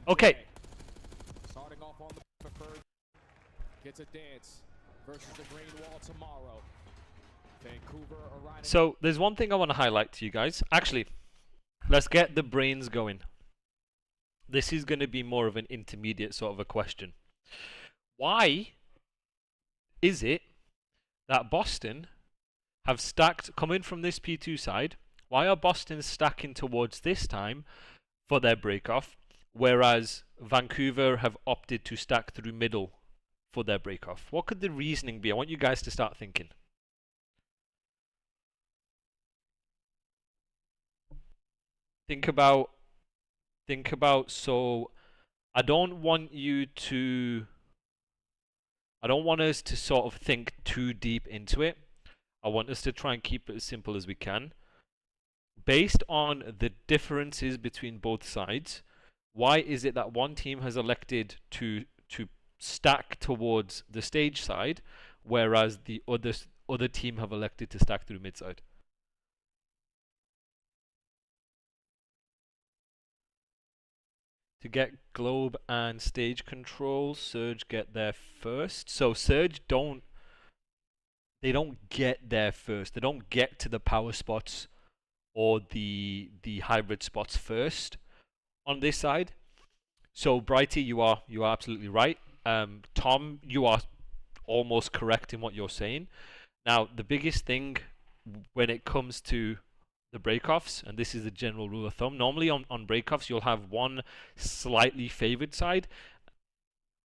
Okay. Starting off on the preferred. Gets a dance versus the green wall tomorrow. Vancouver arriving. So there's one thing I want to highlight to you guys. Actually, let's get the brains going. This is going to be more of an intermediate sort of a question. Why is it that Boston have stacked, coming from this P2 side, why are Boston stacking towards this time for their breakoff, whereas Vancouver have opted to stack through middle for their breakoff? What could the reasoning be? I want you guys to start thinking. Think about, so I don't want us to sort of think too deep into it. I want us to try and keep it as simple as we can. Based on the differences between both sides, why is it that one team has elected to stack towards the stage side, whereas the other team have elected to stack through mid side? To get globe and stage control, Surge get there first. So Surge don't get there first. They don't get to the power spots or the hybrid spots first on this side. So Brighty, you are absolutely right. Tom, you are almost correct in what you're saying. Now, the biggest thing when it comes to the breakoffs, and this is the general rule of thumb, normally on breakoffs you'll have one slightly favored side.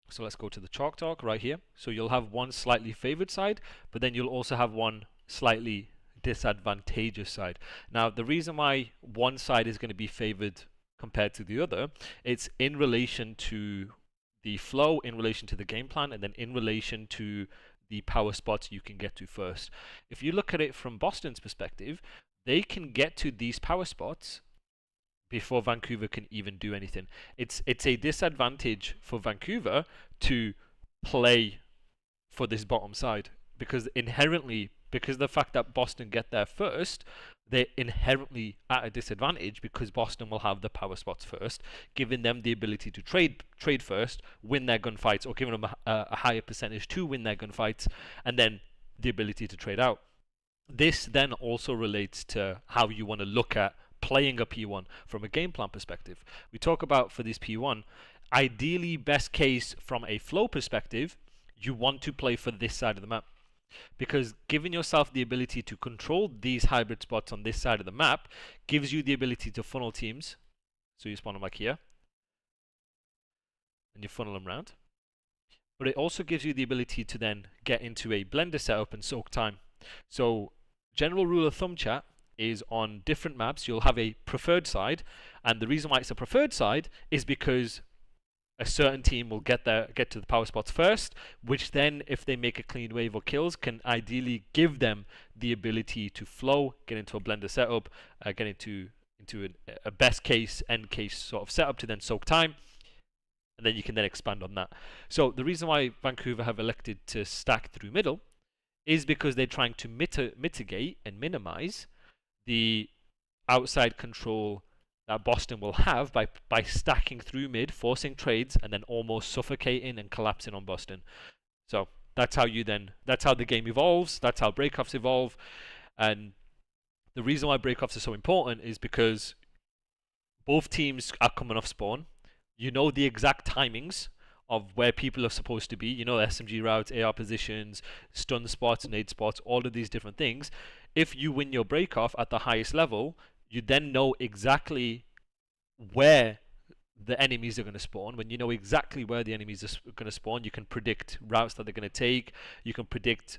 So let's go to the chalk talk right here. So you'll have one slightly favored side, but then you'll also have one slightly disadvantageous side. Now, the reason why one side is going to be favored compared to the other, it's in relation to the flow, in relation to the game plan, and then in relation to the power spots you can get to first. If you look at it from Boston's perspective, they can get to these power spots before Vancouver can even do anything. It's a disadvantage for Vancouver to play for this bottom side, because inherently, because of the fact that Boston get there first, they're inherently at a disadvantage because Boston will have the power spots first, giving them the ability to trade first, win their gunfights, or giving them a higher percentage to win their gunfights, and then the ability to trade out. This then also relates to how you want to look at playing a P1 from a game plan perspective. We talk about for this P1, ideally best case from a flow perspective, you want to play for this side of the map, because giving yourself the ability to control these hybrid spots on this side of the map gives you the ability to funnel teams. So you spawn them like here and you funnel them around, but it also gives you the ability to then get into a blender setup and soak time. So general rule of thumb, chat, is on different maps you'll have a preferred side, and the reason why it's a preferred side is because a certain team will get to the power spots first, which then, if they make a clean wave or kills, can ideally give them the ability to flow, get into a blender setup, get into a best case, end case sort of setup to then soak time, and then you can then expand on that. So the reason why Vancouver have elected to stack through middle is because they're trying to mitigate and minimize the outside control that Boston will have by stacking through mid, forcing trades, and then almost suffocating and collapsing on Boston. So that's how the game evolves, that's how breakoffs evolve. And the reason why breakoffs are so important is because both teams are coming off spawn. You know the exact timings of where people are supposed to be. You know SMG routes, AR positions, stun spots, nade spots, all of these different things. If you win your breakoff at the highest level, you then know exactly where the enemies are going to spawn. When you know exactly where the enemies are going to spawn, you can predict routes that they're going to take, you can predict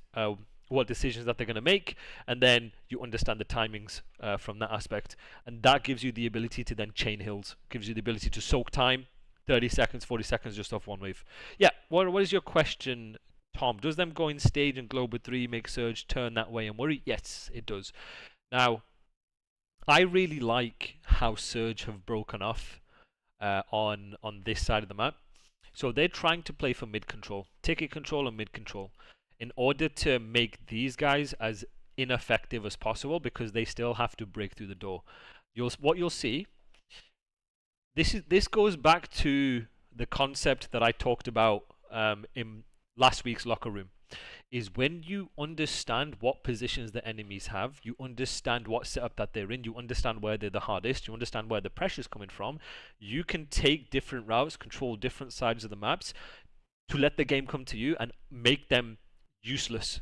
what decisions that they're going to make, and then you understand the timings from that aspect. And that gives you the ability to then chain hills, gives you the ability to soak time, 30 seconds, 40 seconds just off one wave. Yeah, what is your question, Tom? Does them going stage and Global 3 make Surge turn that way and worry? Yes, it does. Now, I really like how Surge have broken off on this side of the map. So they're trying to play for mid control, ticket control and mid control, in order to make these guys as ineffective as possible, because they still have to break through the door. What you'll see, this goes back to the concept that I talked about in last week's locker room. Is when you understand what positions the enemies have, you understand what setup that they're in, you understand where they're the hardest, you understand where the pressure's coming from, you can take different routes, control different sides of the maps to let the game come to you and make them useless.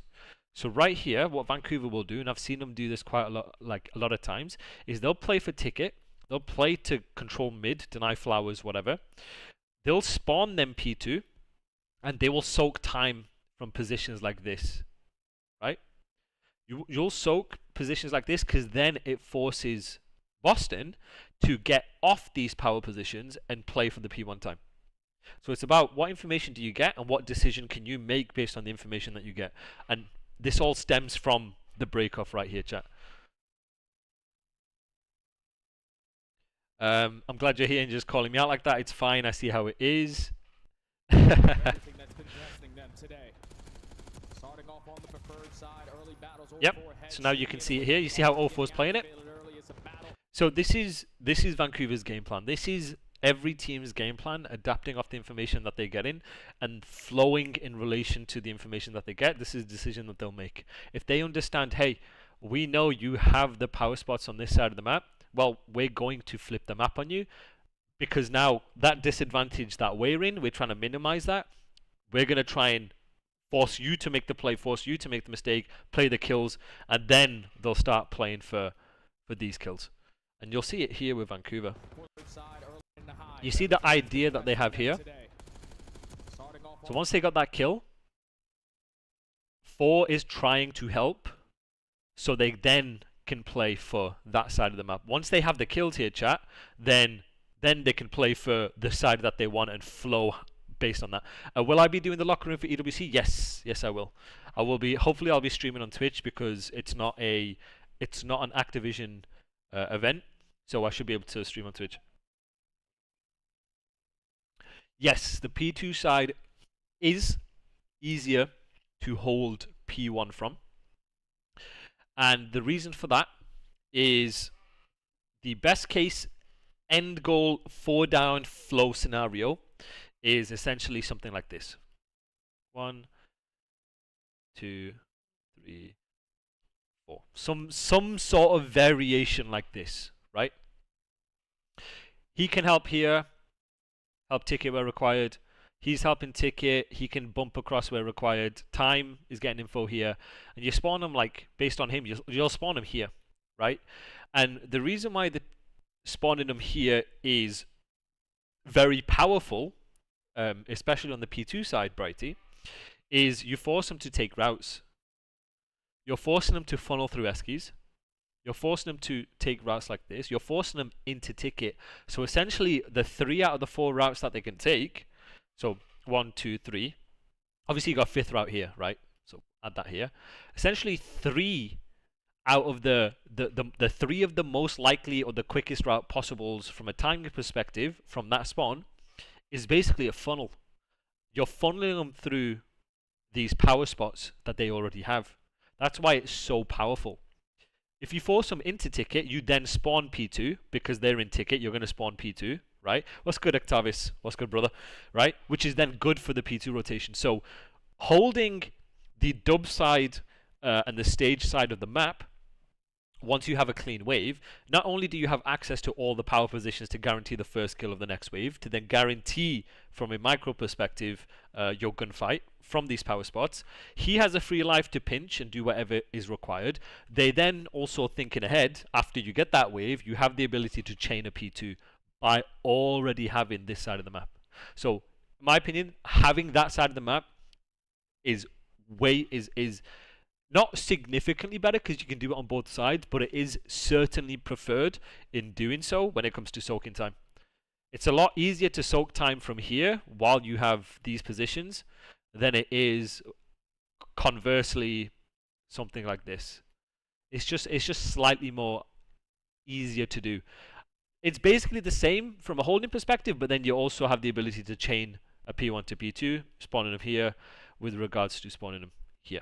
So right here, what Vancouver will do, and I've seen them do this quite a lot, like a lot of times, is they'll play for ticket, they'll play to control mid, deny flowers, whatever. They'll spawn them P2, and they will soak time from positions like this, right? You'll soak positions like this because then it forces Boston to get off these power positions and play for the P1 time. So it's about what information do you get and what decision can you make based on the information that you get. And this all stems from the break-off right here, chat. I'm glad you're here and just calling me out like that. It's fine. I see how it is. Everything that's been testing them today. Starting off on the preferred side, early battles. Yep. So now you can see it here. You see how O4 is playing it. So this is Vancouver's game plan. This is every team's game plan, adapting off the information that they're getting and flowing in relation to the information that they get. This is a decision that they'll make. If they understand, hey, we know you have the power spots on this side of the map, well, we're going to flip the map on you, because now that disadvantage that we're in, we're trying to minimize that. We're going to try and force you to make the play, force you to make the mistake, play the kills, and then they'll start playing for these kills. And you'll see it here with Vancouver. You see the idea that they have here. So once they got that kill, 4 is trying to help, so they then can play for that side of the map. Once they have the kills here, chat, then they can play for the side that they want and flow based on that. Will I be doing the locker room for EWC? Yes, I will. I will be. Hopefully, I'll be streaming on Twitch because it's not an Activision event, so I should be able to stream on Twitch. Yes, the P2 side is easier to hold P1 from. And the reason for that is the best case end goal 4 down flow scenario is essentially something like this. 1, 2, 3, 4. Some sort of variation like this, right? He can help here, help ticket where required. He's helping ticket. He can bump across where required. Time is getting info here. And you spawn him like based on him. You'll spawn him here, right? And the reason why the spawning him here is very powerful, especially on the P2 side, Brighty, is you force him to take routes. You're forcing him to funnel through eskies. You're forcing him to take routes like this. You're forcing him into ticket. So essentially, the 3 out of the 4 routes that they can take. So 1, 2, 3. Obviously, you got 5th route here, right? So add that here. Essentially, 3 out of the 3 of the most likely or the quickest route possibles from a timing perspective from that spawn is basically a funnel. You're funneling them through these power spots that they already have. That's why it's so powerful. If you force them into ticket, you then spawn P2 because they're in ticket. You're going to spawn P2, right? What's good, Octavius? What's good, brother? Right? Which is then good for the P2 rotation. So holding the dub side and the stage side of the map, once you have a clean wave, not only do you have access to all the power positions to guarantee the first kill of the next wave, to then guarantee from a micro perspective your gunfight from these power spots, he has a free life to pinch and do whatever is required. They then also thinking ahead, after you get that wave, you have the ability to chain a P2 by already having this side of the map. So, in my opinion, having that side of the map is not significantly better because you can do it on both sides, but it is certainly preferred in doing so when it comes to soaking time. It's a lot easier to soak time from here while you have these positions than it is conversely something like this. It's just slightly more easier to do. It's basically the same from a holding perspective, but then you also have the ability to chain a P1 to P2, spawning them here with regards to spawning them here.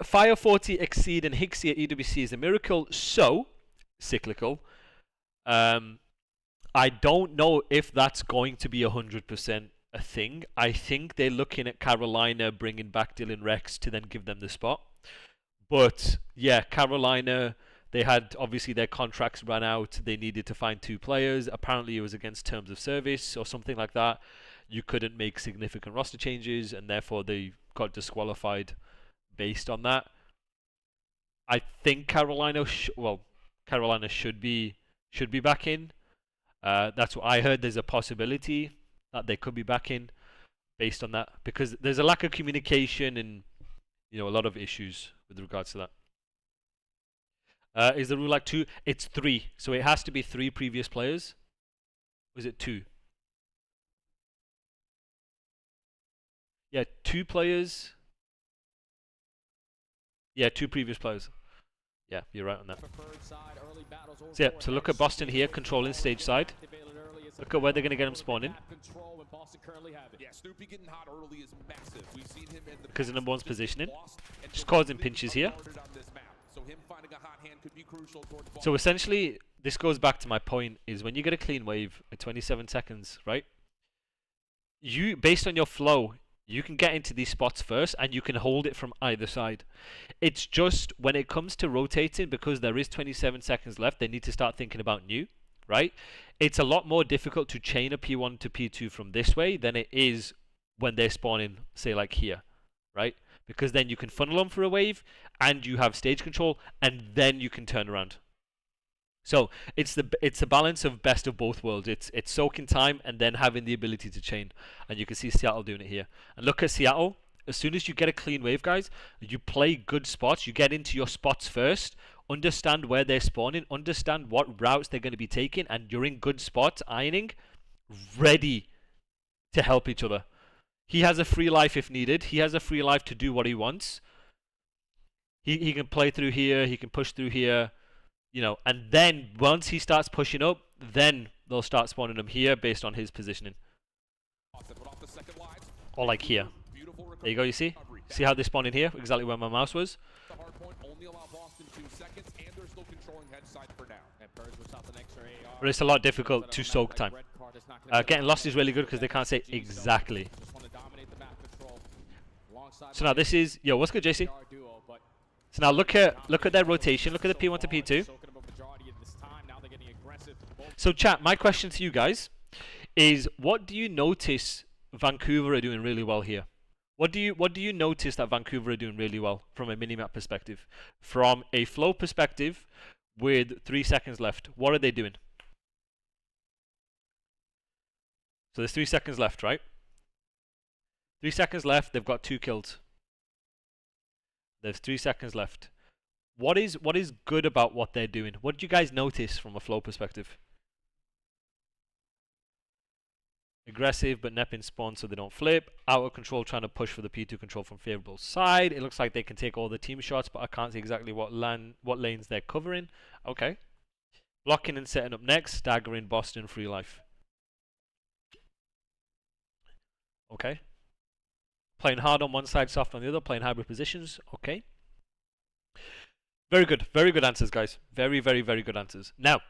Fire 40 Exceed and Hixie at EWC is a miracle, so cyclical. I don't know if that's going to be 100% a thing. I think they're looking at Carolina bringing back Dylan Rex to then give them the spot. But yeah, Carolina, they had obviously their contracts ran out. They needed to find 2 players. Apparently, it was against terms of service or something like that. You couldn't make significant roster changes, and therefore they got disqualified based on that. I think Carolina should be back in. That's what I heard. There's a possibility that they could be back in based on that, because there's a lack of communication and a lot of issues with regards to that. Is the rule like 2? It's 3, so it has to be 3 previous players. Was it 2? Yeah, 2 players. Yeah, 2 previous players. Yeah, you're right on that. So yeah, so look at Boston here, controlling stage side. Look at where they're going to get him spawned in. Because of number 1's positioning. Just causing pinches here. So essentially, this goes back to my point, is when you get a clean wave at 27 seconds, right? Based on your flow, you can get into these spots first and you can hold it from either side. It's just when it comes to rotating, because there is 27 seconds left, they need to start thinking about new, right? It's a lot more difficult to chain a P1 to P2 from this way than it is when they're spawning, say like here, right? Because then you can funnel them for a wave and you have stage control and then you can turn around. So it's a balance of best of both worlds. It's soaking time and then having the ability to chain. And you can see Seattle doing it here. And look at Seattle. As soon as you get a clean wave, guys, you play good spots. You get into your spots first. Understand where they're spawning. Understand what routes they're going to be taking. And you're in good spots, ironing, ready to help each other. He has a free life if needed. He has a free life to do what he wants. He can play through here. He can push through here. And then once he starts pushing up, then they'll start spawning him here based on his positioning. Or like here. There you go, you see? See how they spawn in here? Exactly where my mouse was. But it's a lot difficult to soak time. Getting lost is really good because they can't say exactly. So now this is... Yo, what's good, JC? So now look at their rotation. Look at the P1 to P2. So chat, my question to you guys is, what do you notice Vancouver are doing really well here? What do you notice that Vancouver are doing really well from a minimap perspective? From a flow perspective, with 3 seconds left, what are they doing? So there's 3 seconds left, right? 3 seconds left, they've got 2 kills. There's 3 seconds left. What is good about what they're doing? What did you guys notice from a flow perspective? Aggressive, but Nep in spawn so they don't flip. Out of control, trying to push for the P2 control from favorable side. It looks like they can take all the team shots, but I can't see exactly what lanes they're covering. Okay. Blocking and setting up next. Staggering Boston, free life. Okay. Playing hard on one side, soft on the other. Playing hybrid positions. Okay. Very good. Very good answers, guys. Very, very, very good answers. Now,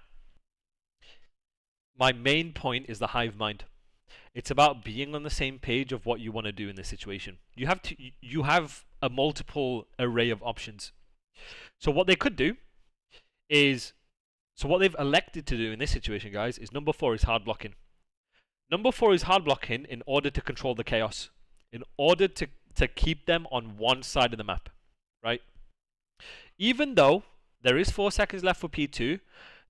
my main point is the hive mind. It's about being on the same page of what you want to do in this situation. You have a multiple array of options. So what they could do is, so what they've elected to do in this situation, guys, is number 4 is hard blocking. Number 4 is hard blocking in order to control the chaos, in order to keep them on one side of the map, right? Even though there is 4 seconds left for P2,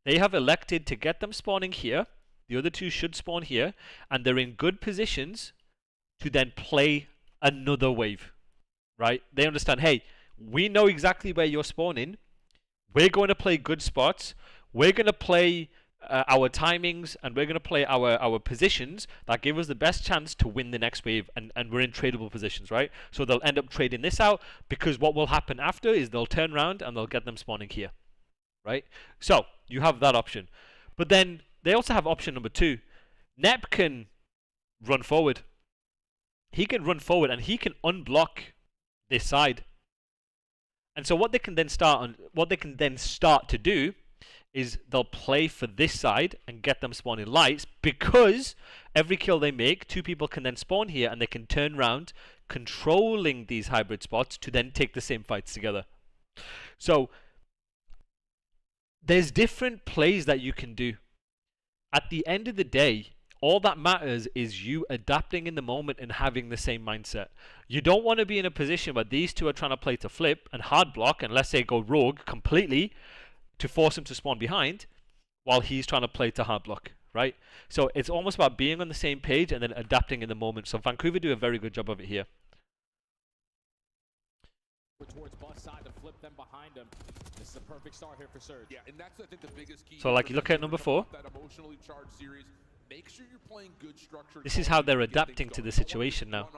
they have elected to get them spawning here. The other 2 should spawn here, and they're in good positions to then play another wave, right? They understand, hey, we know exactly where you're spawning. We're going to play good spots. We're going to play our timings, and we're going to play our positions that give us the best chance to win the next wave, and we're in tradable positions, right? So they'll end up trading this out, because what will happen after is they'll turn around and they'll get them spawning here, right? So you have that option. But then they also have option number 2. Nep can run forward. He can run forward and he can unblock this side. And so what they can then start to do is they'll play for this side and get them spawning lights, because every kill they make, 2 people can then spawn here and they can turn around, controlling these hybrid spots to then take the same fights together. So there's different plays that you can do. At the end of the day, all that matters is you adapting in the moment and having the same mindset. You don't want to be in a position where these two are trying to play to flip and hard block, and let's say go rogue completely to force him to spawn behind, while he's trying to play to hard block, right? So it's almost about being on the same page and then adapting in the moment. So Vancouver do a very good job of it here. Towards bus side to flip them behind him. This is a perfect start here for Surge. Yeah, and that's, I think, the biggest key. So like you look at number 4. That emotionally charged series. Make sure you're playing good structured. This is how they're adapting to the situation now.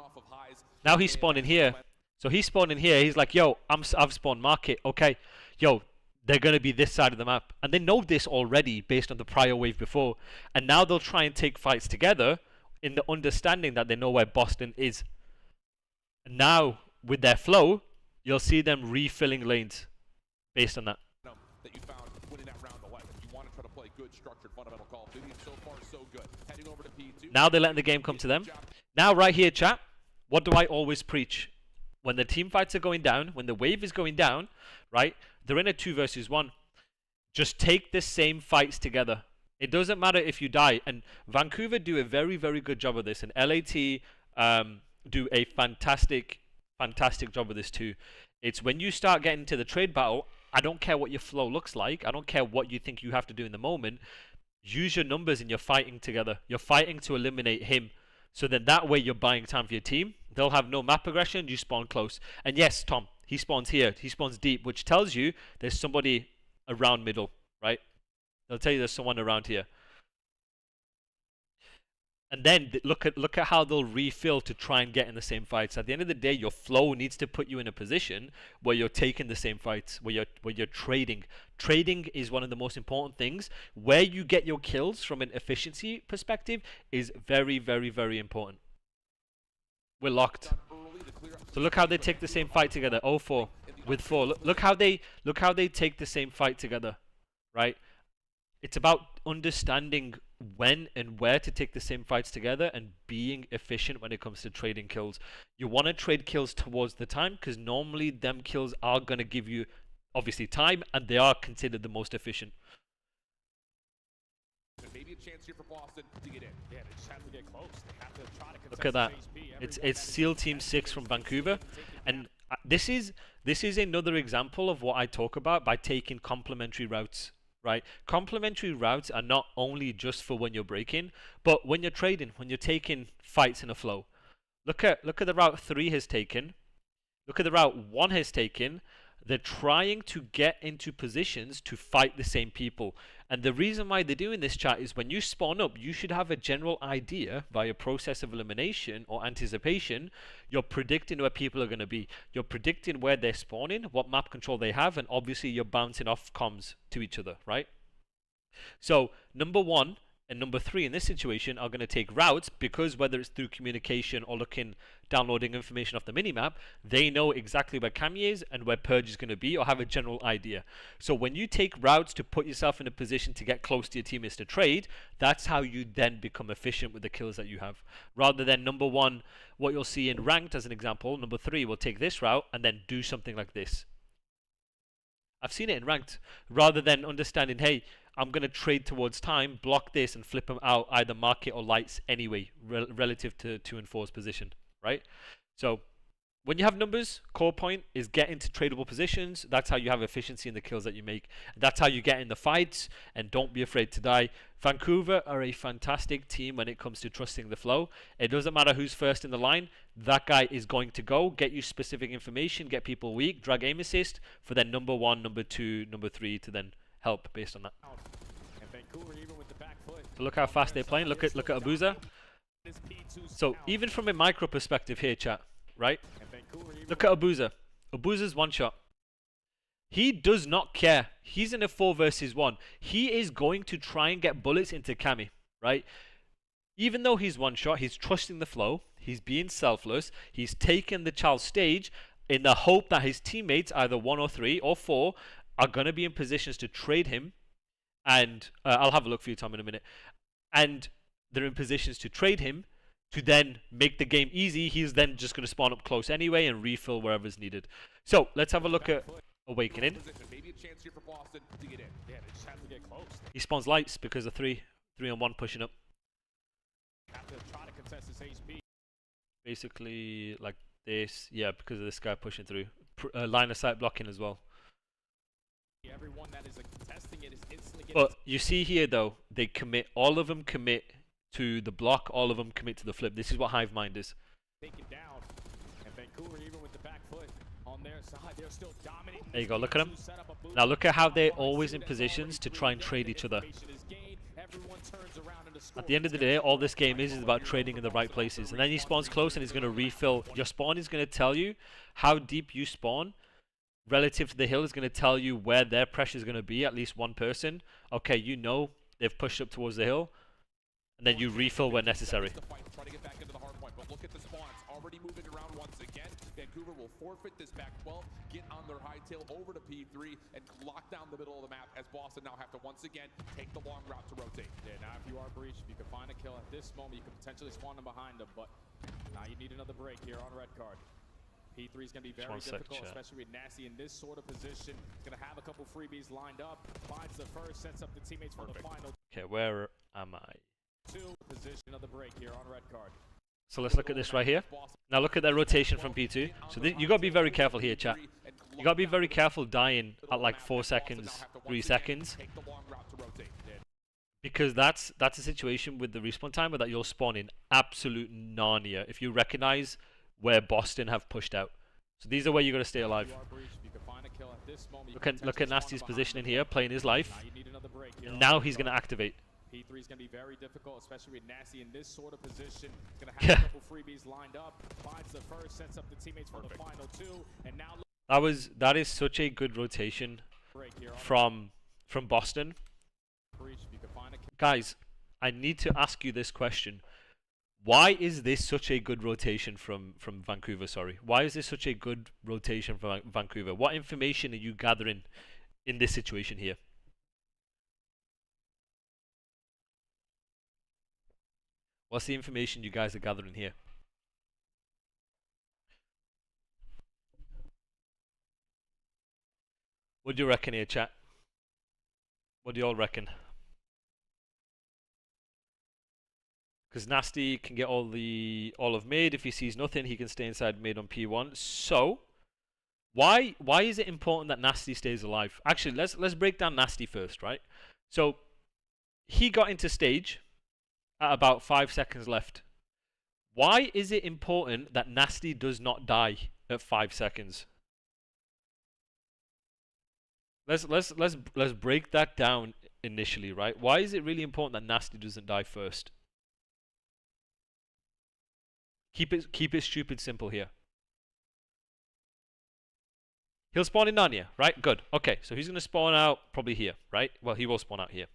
Now he's spawning here. So he's spawning here. He's like, yo, I've spawned market. Okay, yo, they're going to be this side of the map. And they know this already based on the prior wave before. And now they'll try and take fights together in the understanding that they know where Boston is. And now, with their flow, you'll see them refilling lanes based on that. That you found winning that round 11. You want to try to play good, structured, fundamental Call of Duty. So far, so good. Heading over to P2. Now they're letting the game come to them. Now, right here, chat, what do I always preach? When the team fights are going down, when the wave is going down, right, they're in a 2 versus 1. Just take the same fights together. It doesn't matter if you die. And Vancouver do a very, very good job of this. And LAT do a fantastic job of this too. It's when you start getting to the trade battle, I don't care what your flow looks like. I don't care what you think you have to do in the moment. Use your numbers and you're fighting together. You're fighting to eliminate him. So then that way you're buying time for your team. They'll have no map aggression. You spawn close. And yes, Tom, he spawns here. He spawns deep, which tells you there's somebody around middle, right? They'll tell you there's someone around here. And then look at how they'll refill to try and get in the same fights. At the end of the day, your flow needs to put you in a position where you're taking the same fights, where you're trading. Trading is one of the most important things. Where you get your kills from an efficiency perspective is very, very, very important. We're locked. So look how they take the same fight together. 0-4 with 4. Look how they take the same fight together, right? It's about understanding when and where to take the same fights together and being efficient when it comes to trading kills. You want to trade kills towards the time, because normally them kills are going to give you obviously time, and they are considered the most efficient. Maybe a chance here for Boston to get in. Yeah, they just have to get close. They have to try to Look at that. It's SEAL Team 6 from Vancouver, and this is another example of what I talk about by taking complementary routes. Right, complementary routes are not only just for when you're breaking, but when you're trading, when you're taking fights in a flow. Look at the route 3 has taken. Look at the route 1 has taken. They're trying to get into positions to fight the same people. And the reason why they're doing this, chat, is when you spawn up, you should have a general idea via process of elimination or anticipation. You're predicting where people are going to be. You're predicting where they're spawning, what map control they have, and obviously you're bouncing off comms to each other, right? So number 1 and number 3 in this situation are going to take routes, because whether it's through communication or downloading information off the minimap, they know exactly where Cammy is and where Purge is going to be, or have a general idea. So when you take routes to put yourself in a position to get close to your teammates to trade, that's how you then become efficient with the kills that you have. Rather than number 1, what you'll see in ranked as an example, number 3 will take this route and then do something like this. I've seen it in ranked. Rather than understanding, hey, I'm going to trade towards time, block this, and flip them out either market or lights anyway, relative to 2 and 4's position, right? So when you have numbers, core point is get into tradable positions. That's how you have efficiency in the kills that you make. That's how you get in the fights, and don't be afraid to die. Vancouver are a fantastic team when it comes to trusting the flow. It doesn't matter who's first in the line. That guy is going to go, get you specific information, get people weak, drag aim assist for then number 1, number 2, number 3 to then help based on that. And Vancouver, even with the back foot. So look how fast they're playing. Look at Abuza. So even from a micro perspective here, chat, right? Look at Abuza. Abuza's one shot. He does not care. He's in a 4 versus 1. He is going to try and get bullets into Cammy, right? Even though he's one shot, he's trusting the flow. He's being selfless. He's taken the child stage in the hope that his teammates, either 1 or 3 or 4, are going to be in positions to trade him and I'll have a look for you, Tom, in a minute. And they're in positions to trade him to then make the game easy. He's then just going to spawn up close anyway and refill wherever's needed. So let's have a look at Awakening. Maybe a chance here for Boston to get in. Yeah, they just have to get close. He spawns lights because of 3-on-1 pushing up. Have to try to contest this HP. Basically like this, yeah, because of this guy pushing through. Line of sight blocking as well. Everyone that is contesting it is instantly getting. But you see here though, they commit, all of them commit to the block, all of them commit to the flip. This is what Hive Mind is. Taken down. And Vancouver, even with the back foot on their side, they're still dominating. There you go, look at them. Now look at how they're always in positions to try and trade each other. At the end of the day, all this game is about trading in the right places. And then he spawns close and he's going to refill. Your spawn is going to tell you how deep you spawn relative to the hill, is going to tell you where their pressure is going to be, at least one person. Okay, you know they've pushed up towards the hill. And then you refill where necessary. Try to get back into the hard point, but look at the spawns already moving around once again. Vancouver will forfeit this back 12, get on their hightail over to P3, and lock down the middle of the map as Boston now have to once again take the long route to rotate. Yeah, now if you are breached, if you can find a kill at this moment, you could potentially spawn them behind them, but now you need another break here on red card. P3 is going to be very difficult, especially with Nasty in this sort of position. He's going to have a couple freebies lined up, finds the first, sets up the teammates for the final. Okay, where am I? Position of the break here on red card. So let's look at this right here. Now look at their rotation from P2. So you got to be very careful here, chat. You got to be very careful dying at like 4 seconds, 3 seconds. Because that's a situation with the respawn timer that you'll spawn in absolute Narnia if you recognize where Boston have pushed out. So these are where you got to stay alive. Look at Nasty's position in here, playing his life. And now he's going to activate. P3 is going to be very difficult, especially with Nasty in this sort of position. He's going to have a couple freebies lined up, finds the first, sets up the teammates for the final two, and now that is such a good rotation from Boston. Guys, I need to ask you this question. Why is this such a good rotation from Vancouver, sorry? Why is this such a good rotation from Vancouver? What information are you gathering in this situation here? What's the information you guys are gathering here? What do you reckon here, chat? What do you all reckon? Because Nasty can get all of mid. If he sees nothing, he can stay inside mid on P1. So, why is it important that Nasty stays alive? Actually, let's break down Nasty first, right? So, he got into stage at about 5 seconds left. Why is it important that Nasty does not die at 5 seconds? Let's break that down initially, right? Why is it really important that Nasty doesn't die first? Keep it stupid simple here. He'll spawn in Narnia, right? Good. Okay, so he's going to spawn out probably here, right? Well, he will spawn out here.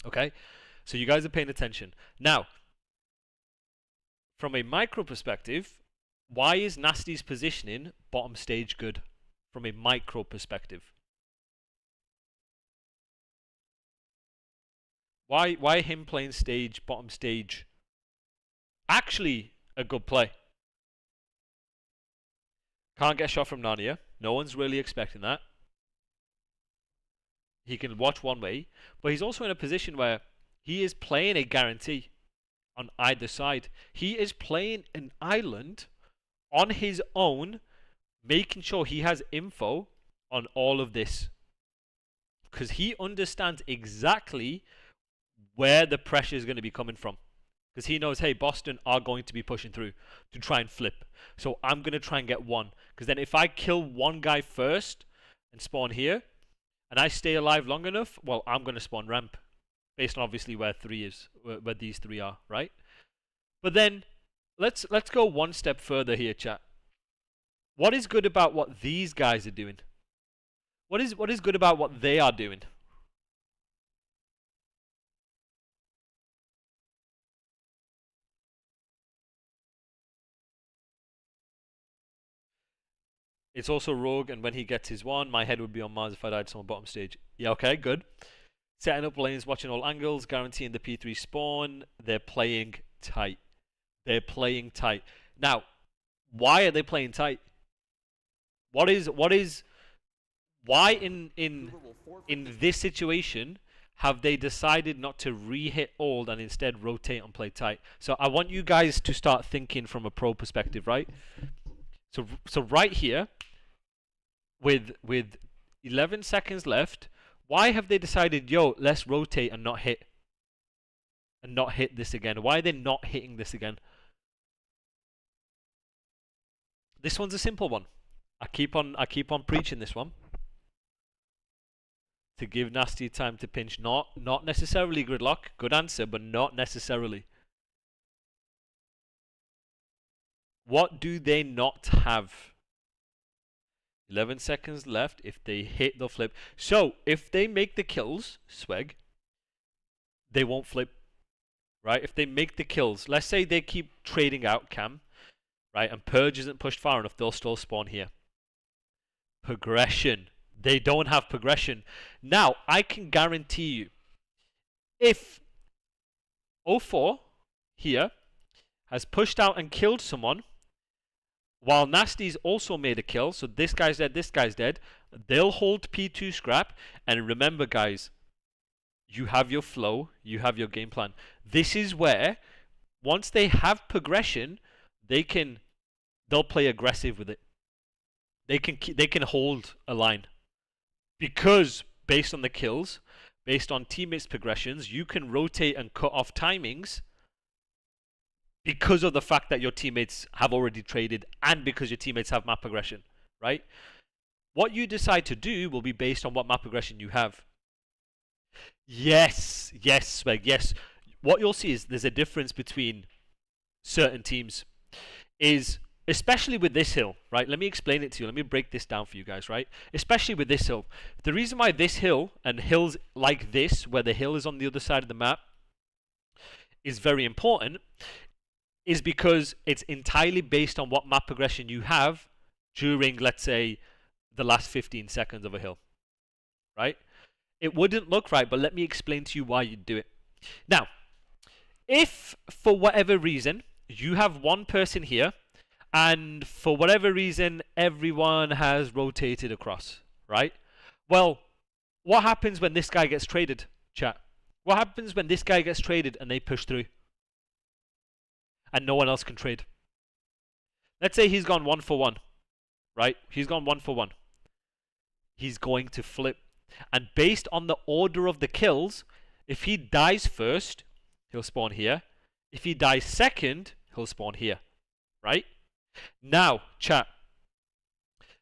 Okay? So you guys are paying attention. Now, from a micro perspective, why is Nasty's positioning bottom stage good? From a micro perspective. Why him playing stage, bottom stage? Actually, a good play. Can't get shot from Narnia. No one's really expecting that. He can watch one way, but he's also in a position where he is playing a guarantee on either side. He is playing an island on his own, making sure he has info on all of this. Because he understands exactly where the pressure is going to be coming from. Because he knows, hey, Boston are going to be pushing through to try and flip. So I'm going to try and get one. Because then if I kill one guy first and spawn here, and I stay alive long enough, well, I'm going to spawn ramp. Based on obviously where where these three are, right? But then, let's go one step further here, chat. What is good about what these guys are doing? What is good about what they are doing? It's also Rogue, and when he gets his one, my head would be on Mars if I died to someone bottom stage. Yeah, okay, good. Setting up lanes, watching all angles, guaranteeing the P3 spawn. They're playing tight. They're playing tight. Now, why are they playing tight? Why in this situation have they decided not to re-hit old and instead rotate and play tight? So I want you guys to start thinking from a pro perspective, right? So right here, with 11 seconds left, why have they decided, yo, let's rotate and not hit this again? Why are they not hitting this again? This one's a simple one. I keep on preaching this one. To give Nasty time to pinch. Not necessarily gridlock. Good answer, but not necessarily. What do they not have? 11 seconds left. If they hit, they'll flip. So, if they make the kills, Sweg, they won't flip. Right? If they make the kills, let's say they keep trading out Cam, right, and Purge isn't pushed far enough, they'll still spawn here. Progression. They don't have progression. Now, I can guarantee you, if 04 here has pushed out and killed someone, while Nasty's also made a kill, so this guy's dead, they'll hold P2 scrap, and remember guys, you have your flow, you have your game plan. This is where, once they have progression, they'll play aggressive with it. They can hold a line. Because, based on the kills, based on teammates' progressions, you can rotate and cut off timings because of the fact that your teammates have already traded and because your teammates have map progression, right? What you decide to do will be based on what map progression you have. Yes, Sweg, yes. What you'll see is there's a difference between certain teams. Especially with this hill, right? Let me explain it to you. Let me break this down for you guys, right? Especially with this hill. The reason why this hill and hills like this, where the hill is on the other side of the map, is very important, is because it's entirely based on what map progression you have during, let's say, the last 15 seconds of a hill, right? It wouldn't look right, but let me explain to you why you'd do it. Now, if for whatever reason you have one person here, and for whatever reason everyone has rotated across, right? Well, what happens when this guy gets traded, chat? What happens when this guy gets traded and they push through? And no one else can trade. Let's say he's gone 1 for 1, right? He's gone 1 for 1. He's going to flip. And based on the order of the kills, if he dies first, he'll spawn here. If he dies second, he'll spawn here, right? Now, chat.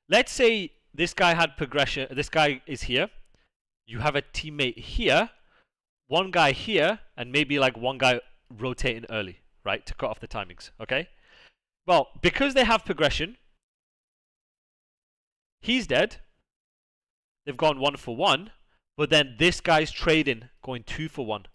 Let's say this guy had progression. This guy is here. You have a teammate here, one guy here, and maybe like one guy rotating early, right, to cut off the timings, okay? Well, because they have progression, he's dead. They've gone 1 for 1, but then this guy's trading, going 2 for 1.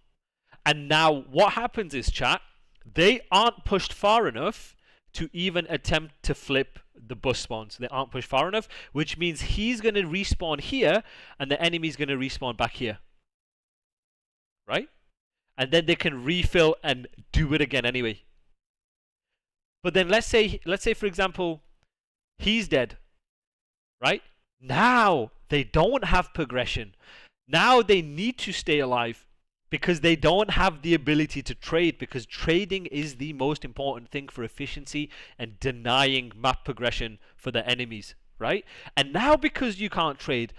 And now what happens is, chat, they aren't pushed far enough to even attempt to flip the bus spawns. They aren't pushed far enough, which means he's going to respawn here, and the enemy's going to respawn back here. Right? And then they can refill and do it again anyway. But then let's say for example, he's dead. Right? Now they don't have progression. Now they need to stay alive because they don't have the ability to trade, because trading is the most important thing for efficiency and denying map progression for the enemies, right? And now because you can't trade,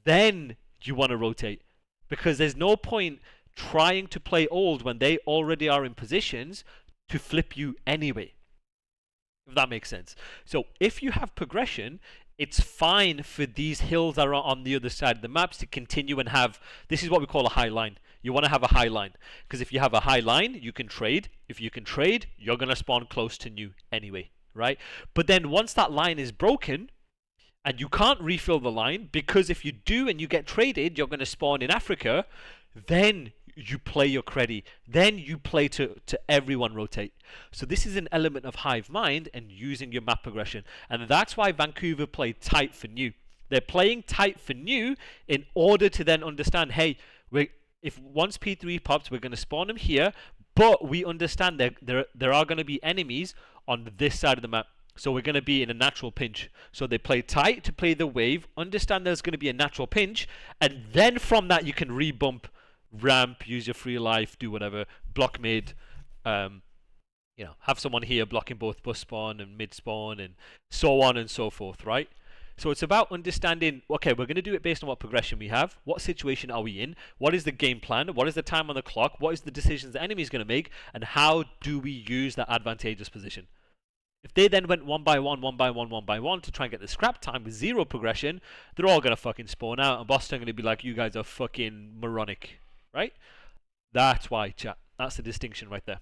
then you want to rotate, because there's no point trying to play old when they already are in positions to flip you anyway, if that makes sense. So if you have progression, it's fine for these hills that are on the other side of the maps to continue and have, this is what we call a high line. You want to have a high line, because if you have a high line, you can trade. If you can trade, you're going to spawn close to new anyway, right? But then once that line is broken, and you can't refill the line, because if you do and you get traded, you're going to spawn in Africa, then you play your credit. Then you play to everyone rotate. So this is an element of hive mind and using your map progression. And that's why Vancouver play tight for new. They're playing tight for new in order to then understand, hey, if once P3 pops, we're going to spawn them here, but we understand that there are going to be enemies on this side of the map. So we're going to be in a natural pinch. So they play tight to play the wave, understand there's going to be a natural pinch, and then from that you can rebump, ramp, use your free life, do whatever, block mid, you know, have someone here blocking both bus spawn and mid spawn and so on and so forth, right? So it's about understanding, okay, we're going to do it based on what progression we have. What situation are we in? What is the game plan? What is the time on the clock? What is the decisions the enemy is going to make? And how do we use that advantageous position? If they then went one by one to try and get the scrap time with zero progression, they're all going to fucking spawn out. And Boston are going to be like, you guys are fucking moronic, right? That's why, chat. That's the distinction right there.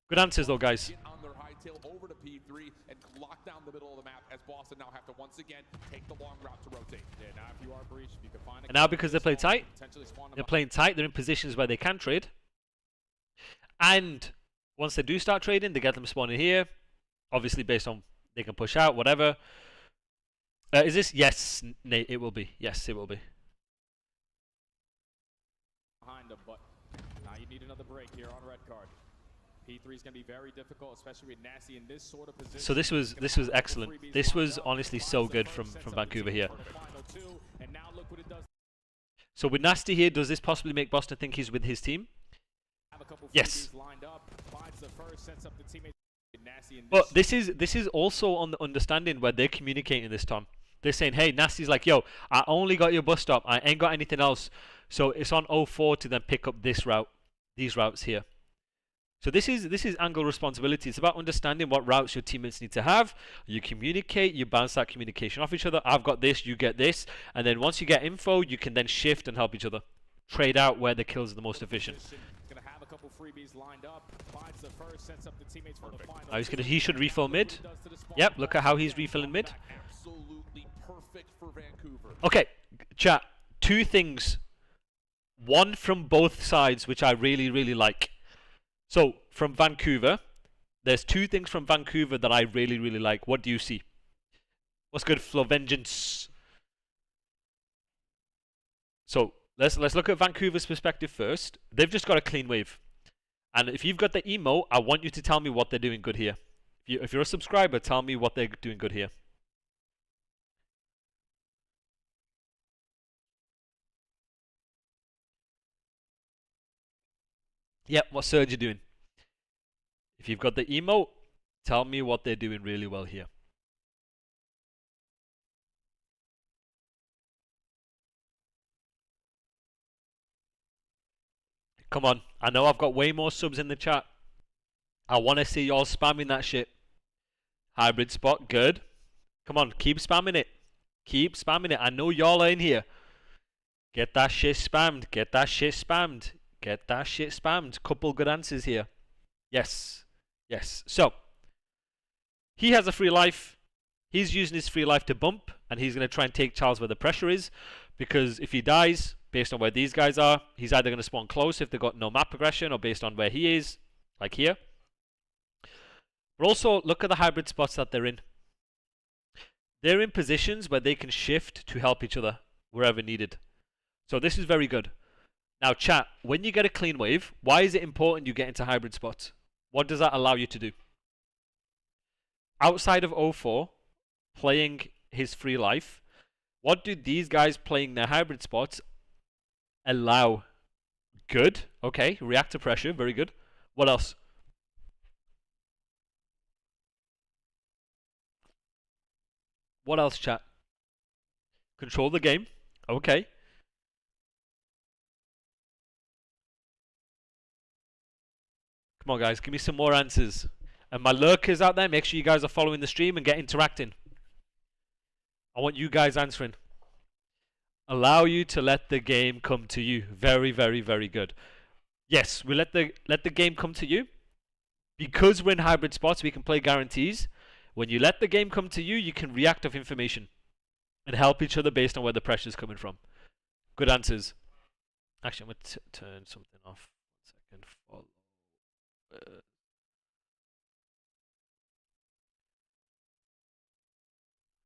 Good answers though, guys. Get on their high tail over to P3 and lock down the middle of the map as Boston now have to once again take the long route to rotate. Yeah, now if you are breached, you can find a And now because they play tight, they're playing tight, they're in positions where they can trade. And once they do start trading, they get them spawning here. Obviously based on they can push out, whatever. Is this? Yes, Nate, it will be. Yes, it will be. Behind them, but now you need another break here on red card. P3 is going to be very difficult, especially with Nasty in this sort of position. So this was excellent. This was honestly so good from Vancouver here. So with Nasty here, does this possibly make Boston think he's with his team? Yes. But this is also on the understanding where they're communicating this time. They're saying, hey, Nasty's like, yo, I only got your bus stop. I ain't got anything else. So it's on 04 to then pick up this route, these routes here. So this is angle responsibility. It's about understanding what routes your teammates need to have. You communicate, you bounce that communication off each other. I've got this, you get this. And then once you get info, you can then shift and help each other. Trade out where the kills are the most efficient. He should refill mid. Yep, look at how he's refilling mid. Absolutely perfect for Vancouver. Okay, chat. Two things. One from both sides, which I really, really like. So, from Vancouver, there's two things from Vancouver that I really, really like. What do you see? What's good, Flovengeance? So, let's look at Vancouver's perspective first. They've just got a clean wave. And if you've got the emo, I want you to tell me what they're doing good here. If you're a subscriber, tell me what they're doing good here. Yep, what Surge are doing? If you've got the emo, tell me what they're doing really well here. Come on, I know I've got way more subs in the chat. I want to see y'all spamming that shit. Hybrid spot, good. Come on, keep spamming it. Keep spamming it. I know y'all are in here. Get that shit spammed. Get that shit spammed. Get that shit spammed. Couple good answers here. Yes. Yes. So, he has a free life. He's using his free life to bump, and he's going to try and take Charles where the pressure is, because if he dies, based on where these guys are, he's either going to spawn close if they've got no map progression, or based on where he is, like here. But also, look at the hybrid spots that they're in. They're in positions where they can shift to help each other wherever needed. So this is very good. Now chat, when you get a clean wave, why is it important you get into hybrid spots? What does that allow you to do? Outside of 04, playing his free life, what do these guys playing their hybrid spots allow? Good. Okay, react to pressure, very good. What else? What else, chat? Control the game. Okay. Come on, guys. Give me some more answers. And my lurkers out there, make sure you guys are following the stream and get interacting. I want you guys answering. Allow you to let the game come to you. Very, very, very good. Yes, we let the game come to you. Because we're in hybrid spots, we can play guarantees. When you let the game come to you, you can react off information and help each other based on where the pressure is coming from. Good answers. Actually, I'm going to turn something off. 1 second. Follow.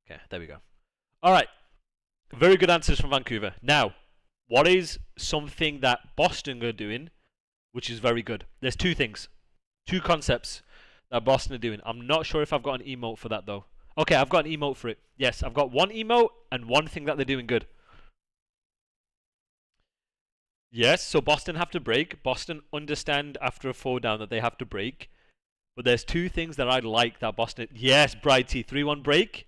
Okay, there we go. All right. Very good answers from Vancouver. Now, What is something that Boston are doing, which is very good? There's two things, two concepts that Boston are doing. I'm not sure if I've got an emote for that though. Okay, I've got an emote for it. Yes, I've got one emote and one thing that they're doing good. Yes, so Boston have to break. Boston understand after a 4 down that they have to break. But there's two things that I like that Boston... Yes, Brighty, 3-1 break.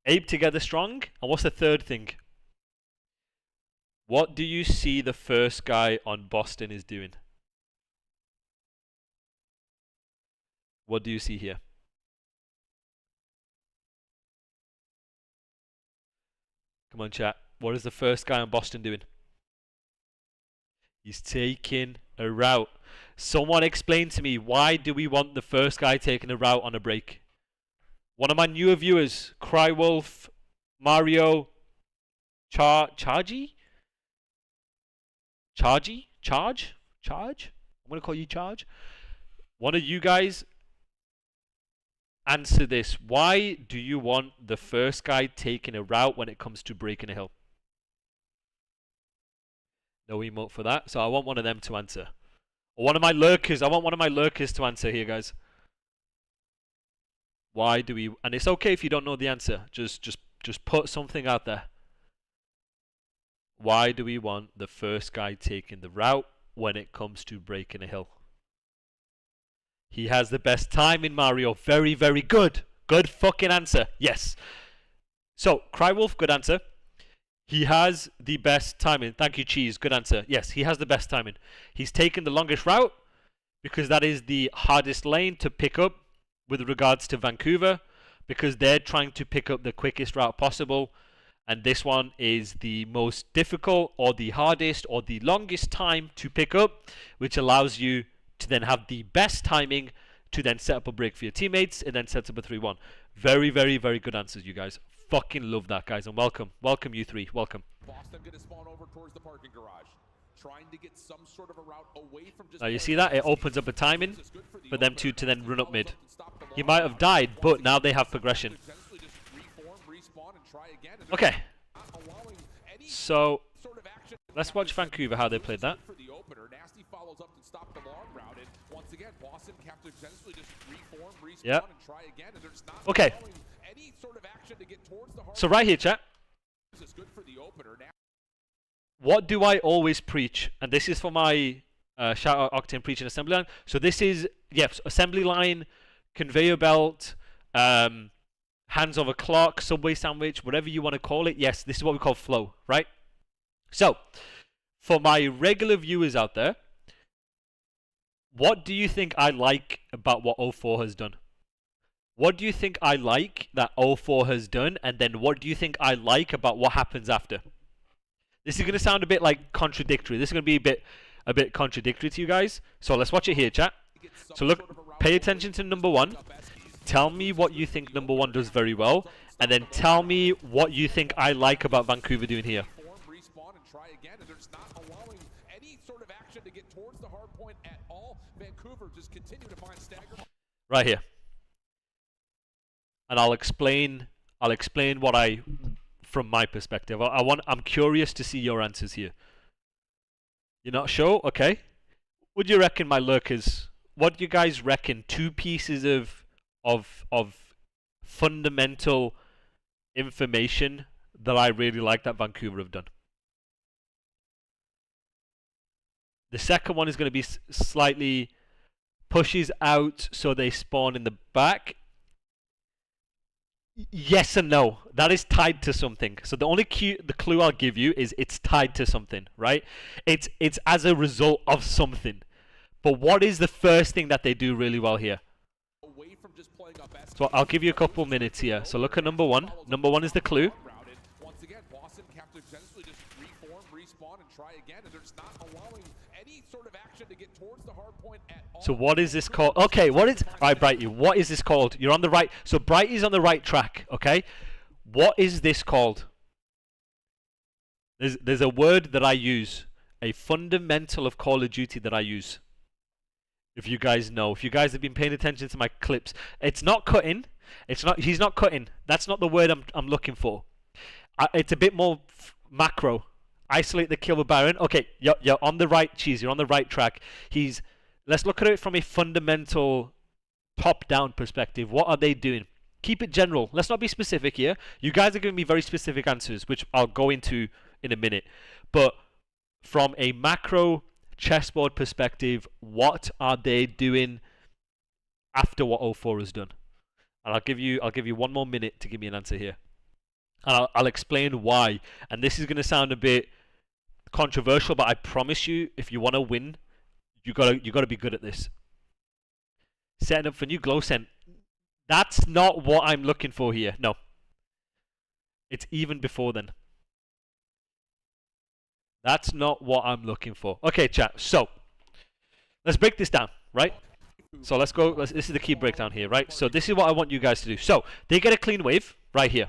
Ape together strong. And what's the third thing? What do you see the first guy on Boston is doing? What do you see here? Come on, chat. What is the first guy on Boston doing? He's taking a route. Someone explain to me, why do we want the first guy taking a route on a break? One of my newer viewers, Crywolf, Mario, Charge? I'm going to call you Charge. One of you guys answer this. Why do you want the first guy taking a route when it comes to breaking a hill? No emote for that, so I want one of them to answer. Or one of my lurkers. I want one of my lurkers to answer here, guys. Why do we... And it's okay if you don't know the answer. Just put something out there. Why do we want the first guy taking the route when it comes to breaking a hill? He has the best timing, Mario. Very, very good. Good fucking answer. Yes. So, Crywolf, good answer. He has the best timing. Thank you, Cheese. Good answer. Yes, he has the best timing. He's taken the longest route because that is the hardest lane to pick up with regards to Vancouver, because they're trying to pick up the quickest route possible. And this one is the most difficult or the hardest or the longest time to pick up, which allows you to then have the best timing to then set up a break for your teammates and then set up a 3-1. Very, very, very good answers, you guys. Fucking love that, guys, and welcome you three. Welcome. Boston gonna spawn over towards the parking garage, trying to get some sort of a route away from just... Now you see that? It opens up a timing for them to then run up mid. He might have died, but now they have progression. Okay. So, let's watch Vancouver, how they played that. Yeah. Okay. So right here, chat. What do I always preach? And this is for my shout out Octane preaching assembly line. So this is, yes, assembly line, conveyor belt, hands over clock, subway sandwich, whatever you want to call it. Yes, this is what we call flow, right? So, for my regular viewers out there, what do you think I like about what 04 has done? What do you think I like that 04 has done? And then what do you think I like about what happens after? This is going to sound a bit like contradictory. This is going to be a bit contradictory to you guys. So let's watch it here, chat. So look, pay attention to number 1. Tell me what you think number 1 does very well. And then tell me what you think I like about Vancouver doing here. Right here. And I'll explain what I, from my perspective. I'm curious to see your answers here. You're not sure? Okay. What do you reckon, my lurkers? What do you guys reckon? 2 pieces of fundamental information that I really like that Vancouver have done. The second one is going to be slightly pushes out so they spawn in the back. Yes and no. That is tied to something. So the only clue I'll give you is it's tied to something, right? It's as a result of something. But what is the first thing that they do really well here? So I'll give you a couple minutes here. So look at number 1. Number 1 is the clue. So what is this called? Okay, what is... Alright, Brighty, what is this called? You're on the right... So Brighty's on the right track, okay? What is this called? There's a word that I use. A fundamental of Call of Duty that I use. If you guys know. If you guys have been paying attention to my clips. It's not cutting. It's not... He's not cutting. That's not the word I'm looking for. It's a bit more macro. Isolate the kill with Baron. Okay, you're on the right, Cheese. You're on the right track. Let's look at it from a fundamental top-down perspective. What are they doing? Keep it general. Let's not be specific here. You guys are giving me very specific answers, which I'll go into in a minute. But from a macro chessboard perspective, what are they doing after what 0-4 has done? And I'll give you 1 more minute to give me an answer here. And I'll explain why. And this is going to sound a bit controversial, but I promise you, if you want to win, you gotta be good at this. Setting up for new glow scent. That's not what I'm looking for here. No. It's even before then. That's not what I'm looking for. Okay, chat. So, let's break this down, right? So let's go. This is the key breakdown here, right? So this is what I want you guys to do. So, they get a clean wave right here.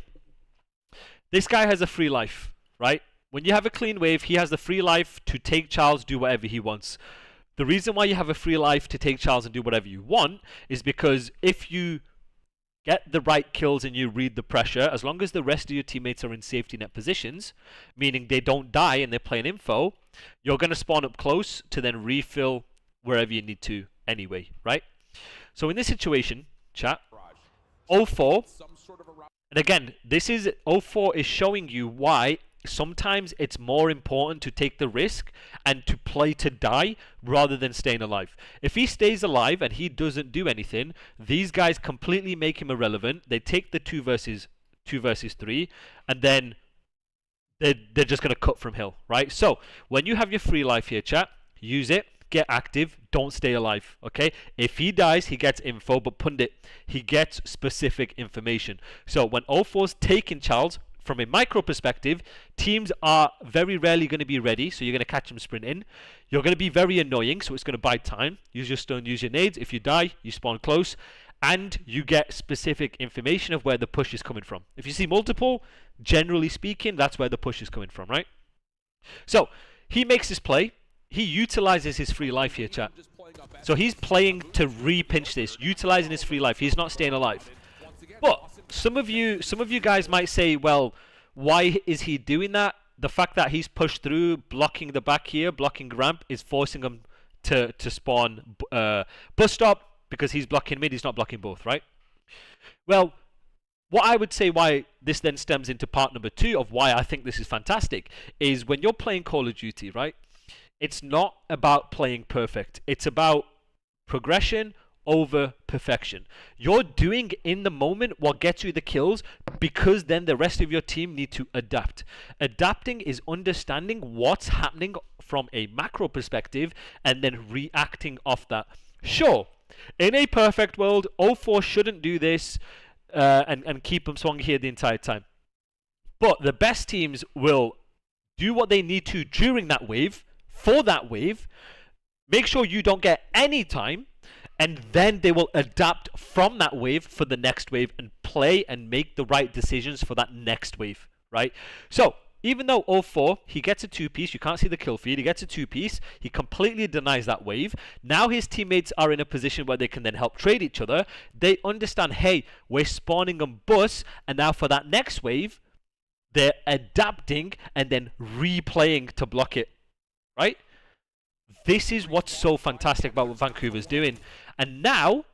This guy has a free life, right? When you have a clean wave, he has the free life to take Charles, do whatever he wants. The reason why you have a free life to take Charles and do whatever you want is because if you get the right kills and you read the pressure, as long as the rest of your teammates are in safety net positions, meaning they don't die and they're playing info, you're going to spawn up close to then refill wherever you need to anyway, right? So in this situation, chat, 0-4, and again, this is 0-4 is showing you why sometimes it's more important to take the risk and to play to die rather than staying alive. If he stays alive and he doesn't do anything, these guys completely make him irrelevant. They take the 2 versus 3, and then they're just going to cut from hill, right? So when you have your free life here, chat, use it. Get active, don't stay alive, okay? If he dies, he gets info, but Pundit, he gets specific information. So when 0-4's taking Charles, from a micro perspective, teams are very rarely going to be ready, so you're going to catch them sprinting. You're going to be very annoying, so it's going to buy time. Use your stun, use your nades. If you die, you spawn close, and you get specific information of where the push is coming from. If you see multiple, generally speaking, that's where the push is coming from, right? So he makes this play. He utilizes his free life here, chat. So he's playing to re-pinch this, utilizing his free life. He's not staying alive. But some of you guys might say, well, why is he doing that? The fact that he's pushed through, blocking the back here, blocking ramp, is forcing him to spawn bus stop because he's blocking mid, he's not blocking both, right? Well, what I would say why this then stems into part number 2 of why I think this is fantastic is when you're playing Call of Duty, right? It's not about playing perfect. It's about progression over perfection. You're doing in the moment what gets you the kills because then the rest of your team need to adapt. Adapting is understanding what's happening from a macro perspective and then reacting off that. Sure, in a perfect world, 0-4 shouldn't do this and keep them swung here the entire time. But the best teams will do what they need to during that wave, for that wave, make sure you don't get any time, and then they will adapt from that wave for the next wave and play and make the right decisions for that next wave, right? So, even though 0-4, he gets a 2-piece, you can't see the kill feed, he gets a 2-piece, he completely denies that wave. Now his teammates are in a position where they can then help trade each other. They understand, hey, we're spawning on bus, and now for that next wave, they're adapting and then replaying to block it, right? This is what's so fantastic about what Vancouver's doing. And now,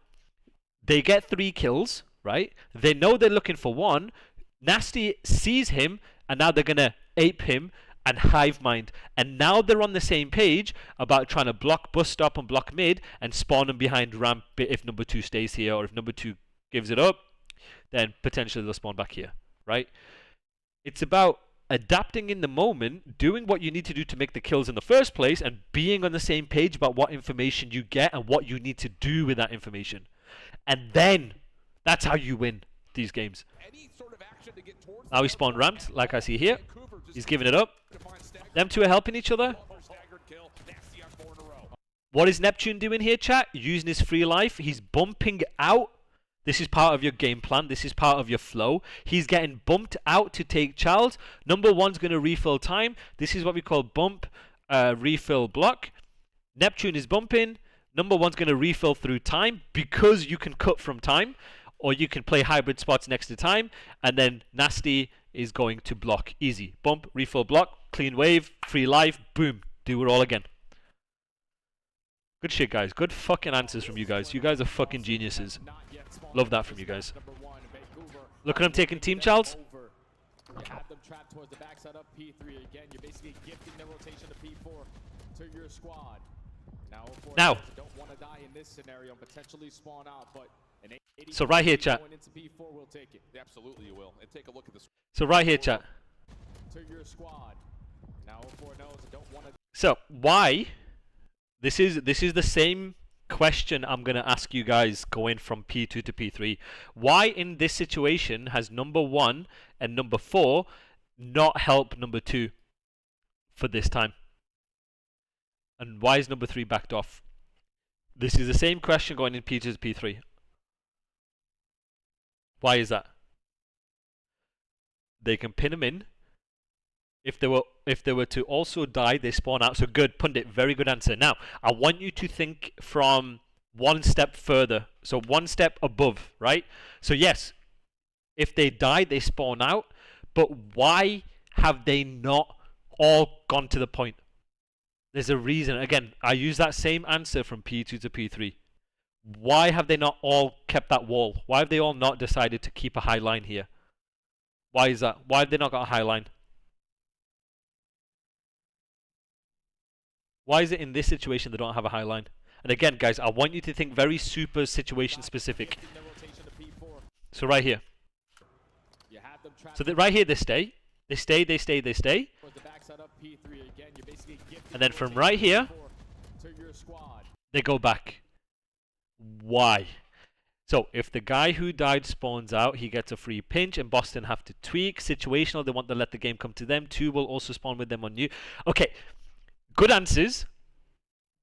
they get 3 kills, right? They know they're looking for 1. Nasty sees him, and now they're going to ape him and hive mind. And now they're on the same page about trying to block bus stop and block mid and spawn him behind ramp if number 2 stays here, or if number 2 gives it up, then potentially they'll spawn back here, right? It's about adapting in the moment, doing what you need to do to make the kills in the first place, and being on the same page about what information you get and what you need to do with that information. And then, that's how you win these games. Now he spawned ramped, like I see here. He's giving it up. Them 2 are helping each other. What is Neptune doing here, chat? Using his free life. He's bumping out. This is part of your game plan. This is part of your flow. He's getting bumped out to take Charles. Number 1's going to refill time. This is what we call bump, refill, block. Neptune is bumping. Number 1's going to refill through time because you can cut from time, or you can play hybrid spots next to time. And then Nasty is going to block. Easy. Bump, refill, block, clean wave, free life, boom. Do it all again. Good shit, guys. Good fucking answers from you guys. You guys are fucking geniuses. Love that from you guys. Look at him taking team Charles. You have them trapped towards the backside of P3 again. You're basically gifting the rotation of P4 to your squad. Now, don't want to die in this scenario and potentially spawn out, but an 80 so right here, chat. going into P4 will take it. Absolutely, you will. And take a look at this. So right here, chat. To your squad. Now 4 knows don't want to. So why? This is the same question I'm gonna ask you guys going from P2 to P3. Why in this situation has number 1 and number 4 not help number 2 for this time? And why is number 3 backed off? This is the same question going in P2 to P3. Why is that? They can pin him in. If they were to also die, they spawn out. So good, Pundit, very good answer. Now, I want you to think from one step further. So one step above, right? So yes, if they die, they spawn out. But why have they not all gone to the point? There's a reason. Again, I use that same answer from P2 to P3. Why have they not all kept that wall? Why have they all not decided to keep a high line here? Why is that? Why have they not got a high line? Why is it in this situation they don't have a high line? And again, guys, I want you to think very super situation specific. So right here. So right here they stay. They stay, they stay, they stay. And then from right here, they go back. Why? So if the guy who died spawns out, he gets a free pinch, and Boston have to tweak. Situational, they want to let the game come to them. 2 will also spawn with them on you. Okay. Good answers,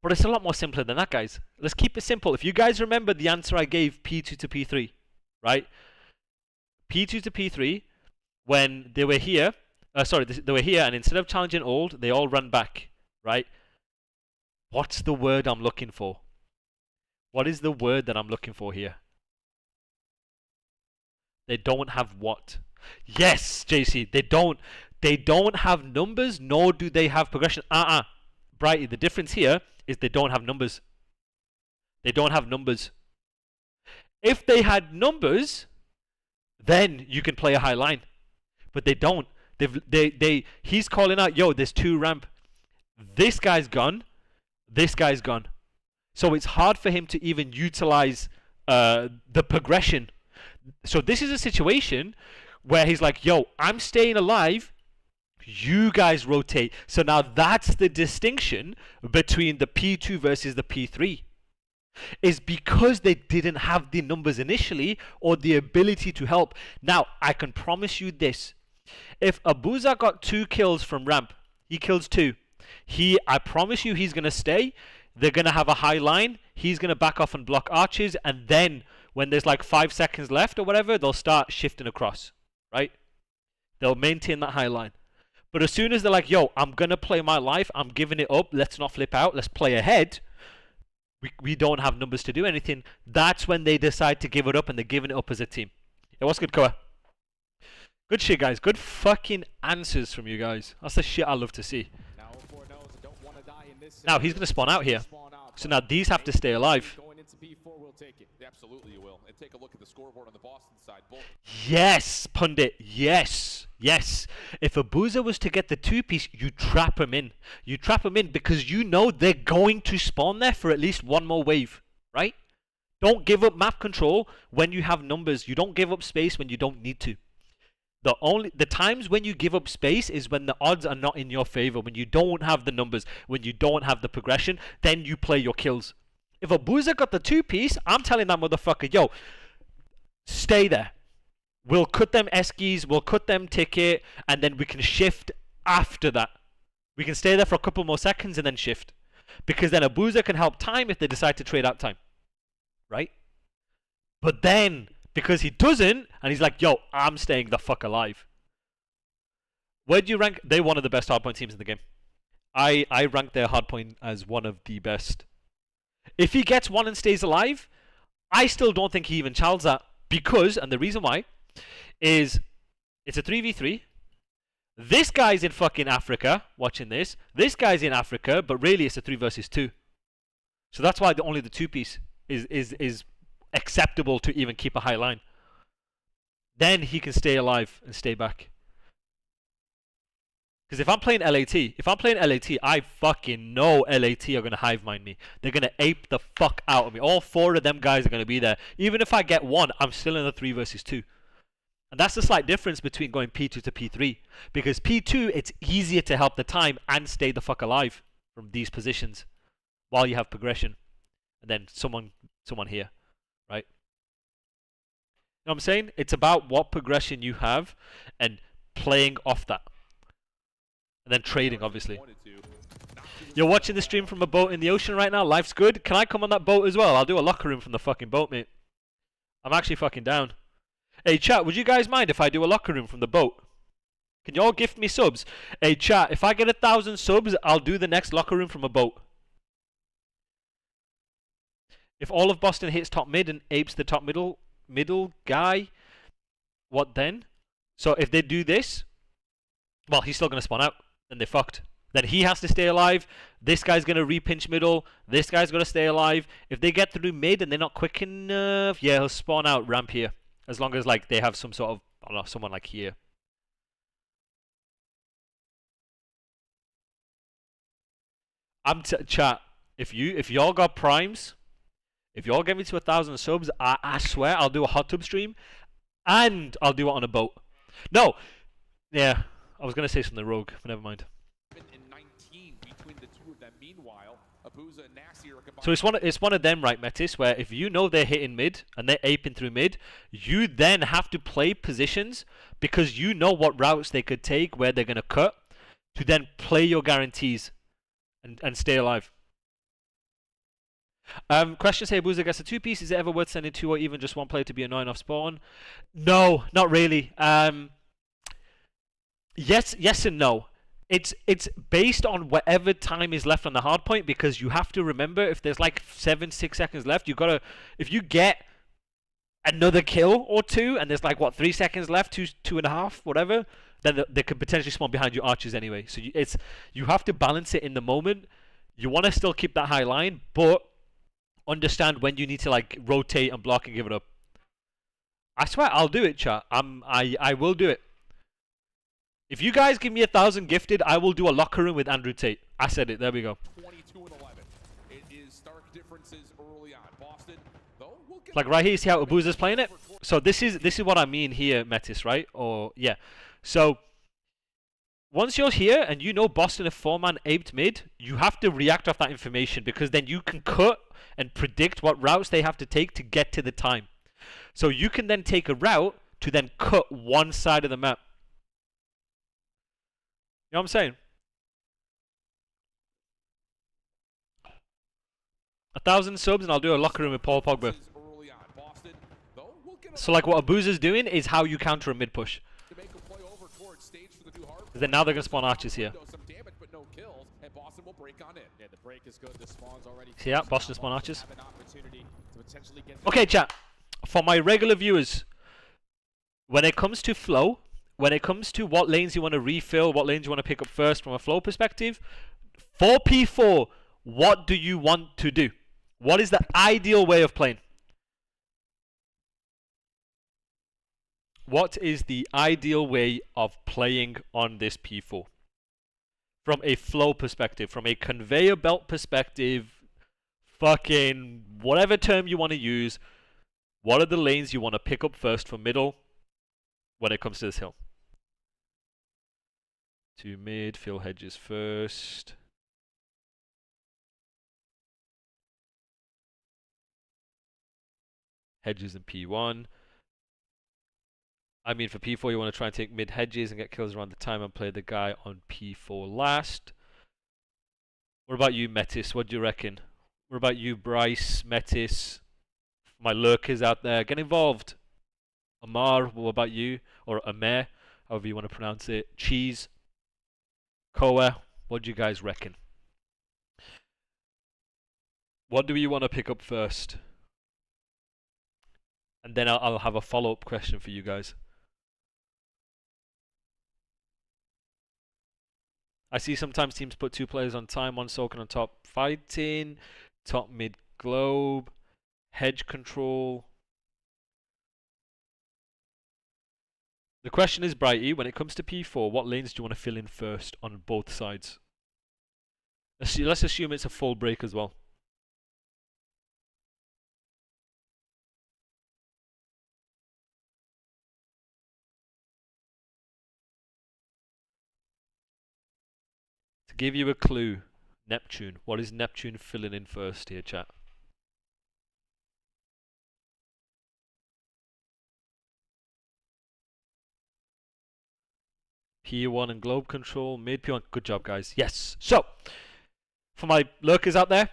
but it's a lot more simpler than that, guys. Let's keep it simple. If you guys remember the answer I gave P2 to P3, right? P2 to P3, when they were here, they were here, and instead of challenging old, they all run back, right? What's the word I'm looking for? What is the word that I'm looking for here? They don't have what? Yes, JC, they don't have numbers, nor do they have progression. Brighty, the difference here is they don't have numbers. They don't have numbers. If they had numbers, then you can play a high line. But they don't. He's calling out, yo, there's 2 ramp. This guy's gone. This guy's gone. So it's hard for him to even utilize the progression. So this is a situation where he's like, yo, I'm staying alive. You guys rotate. So now that's the distinction between the P2 versus the P3. Is because they didn't have the numbers initially or the ability to help. Now, I can promise you this. If Abuza got 2 kills from ramp, he kills 2. I promise you he's going to stay. They're going to have a high line. He's going to back off and block arches. And then when there's like 5 seconds left or whatever, they'll start shifting across. Right? They'll maintain that high line. But as soon as they're like, yo, I'm going to play my life, I'm giving it up, let's not flip out, let's play ahead, we don't have numbers to do anything, that's when they decide to give it up, and they're giving it up as a team. Yeah, what's good, Koa? Good shit, guys. Good fucking answers from you guys. That's the shit I love to see. Now, he's going to spawn out here. So now these have to stay alive. Absolutely, you will. And take a look at the scoreboard on the Boston side. Yes, Pundit. Yes. Yes. If Abuza was to get the 2-piece, you trap him in. You trap him in because you know they're going to spawn there for at least 1 more wave. Right? Don't give up map control when you have numbers. You don't give up space when you don't need to. The times when you give up space is when the odds are not in your favor, when you don't have the numbers, when you don't have the progression, then you play your kills. If Abuza got the 2-piece, I'm telling that motherfucker, yo, stay there. We'll cut them Eskies, we'll cut them ticket, and then we can shift after that. We can stay there for a couple more seconds and then shift. Because then Abuza can help time if they decide to trade out time. Right? But then, because he doesn't, and he's like, yo, I'm staying the fuck alive. Where do you rank? They're one of the best hardpoint teams in the game. I rank their hardpoint as one of the best. If he gets 1 and stays alive, I still don't think he even challenges that. Because, and the reason why, is It's a 3v3. This guy's in fucking Africa watching this. This guy's in Africa, but really it's a 3 versus 2. So that's why only the 2-piece is acceptable to even keep a high line. Then he can stay alive and stay back. Because if I'm playing LAT, I fucking know LAT are going to hive mind me. They're going to ape the fuck out of me. All 4 of them guys are going to be there. Even if I get 1, I'm still in the 3 versus 2. And that's the slight difference between going P2 to P3. Because P2, it's easier to help the time and stay the fuck alive from these positions while you have progression. And then someone here, right? You know what I'm saying? It's about what progression you have and playing off that. And then trading, obviously. You're watching the stream from a boat in the ocean right now? Life's good? Can I come on that boat as well? I'll do a locker room from the fucking boat, mate. I'm actually fucking down. Hey, chat, would you guys mind if I do a locker room from the boat? Can y'all gift me subs? Hey, chat, if I get 1,000 subs, I'll do the next locker room from a boat. If all of Boston hits top mid and apes the top middle guy, what then? So if they do this, well, he's still going to spawn out. Then they're fucked. Then he has to stay alive. This guy's going to repinch middle. This guy's going to stay alive. If they get through mid and they're not quick enough, yeah, he'll spawn out ramp here. As long as like they have some sort of, I don't know, someone like here. Chat. If y'all got primes, if y'all get me to 1,000 subs, I swear I'll do a hot tub stream, and I'll do it on a boat. No, yeah, I was gonna say something rogue, but never mind. So it's one of them, right, Metis, where if you know they're hitting mid and they're aping through mid, you then have to play positions because you know what routes they could take, where they're gonna cut, to then play your guarantees and stay alive. Question say Boozer gets a 2-piece. Is it ever worth sending 2 or even just 1 player to be annoying off spawn? No, not really. Yes and no. It's based on whatever time is left on the hard point, because you have to remember if there's like 6 seconds left, you gotta, if you get another kill or 2 and there's like what 3 seconds left, 2.5, whatever, then they could potentially spawn behind your archers anyway. So you have to balance it in the moment. You want to still keep that high line, but understand when you need to like rotate and block and give it up. I swear I'll do it, chat. I will do it. If you guys give me 1,000 gifted, I will do a locker room with Andrew Tate. I said it. There we go. 22 and 11. It is stark differences early on. Boston, though, will get like right here, see how Abuza's playing it? So this is what I mean here, Metis, right? Or yeah. So once you're here and you know Boston are 4-man aped mid, you have to react off that information, because then you can cut and predict what routes they have to take to get to the time. So you can then take a route to then cut one side of the map. You know what I'm saying? 1,000 subs and I'll do a locker room with Paul Pogba. So like what Abuza's doing is how you counter a mid push. Then now they're going to spawn archers here. See that? Boston spawn archers. Okay, chat. For my regular viewers, when it comes to flow, when it comes to what lanes you want to refill, what lanes you want to pick up first from a flow perspective, 4p4, what do you want to do? What is the ideal way of playing? What is the ideal way of playing on this P4? From a flow perspective, from a conveyor belt perspective, fucking whatever term you want to use, what are the lanes you want to pick up first for middle when it comes to this hill? To mid, fill hedges first. Hedges in P1. I mean, for P4, you want to try and take mid hedges and get kills around the time and play the guy on P4 last. What about you, Metis? What do you reckon? What about you, Bryce, Metis? My lurkers out there, get involved. Amar, what about you? Or Amer, however you want to pronounce it. Cheese. Koa, what do you guys reckon? What do you want to pick up first? And then I'll have a follow-up question for you guys. I see sometimes teams put 2 players on time, 1 soaking on top fighting, top mid globe, hedge control. The question is, Brighty, when it comes to P4, what lanes do you want to fill in first on both sides? Let's assume it's a full break as well. To give you a clue, Neptune. What is Neptune filling in first here, chat? P1 and globe control, mid P1. Good job, guys. Yes. So, for my lurkers out there,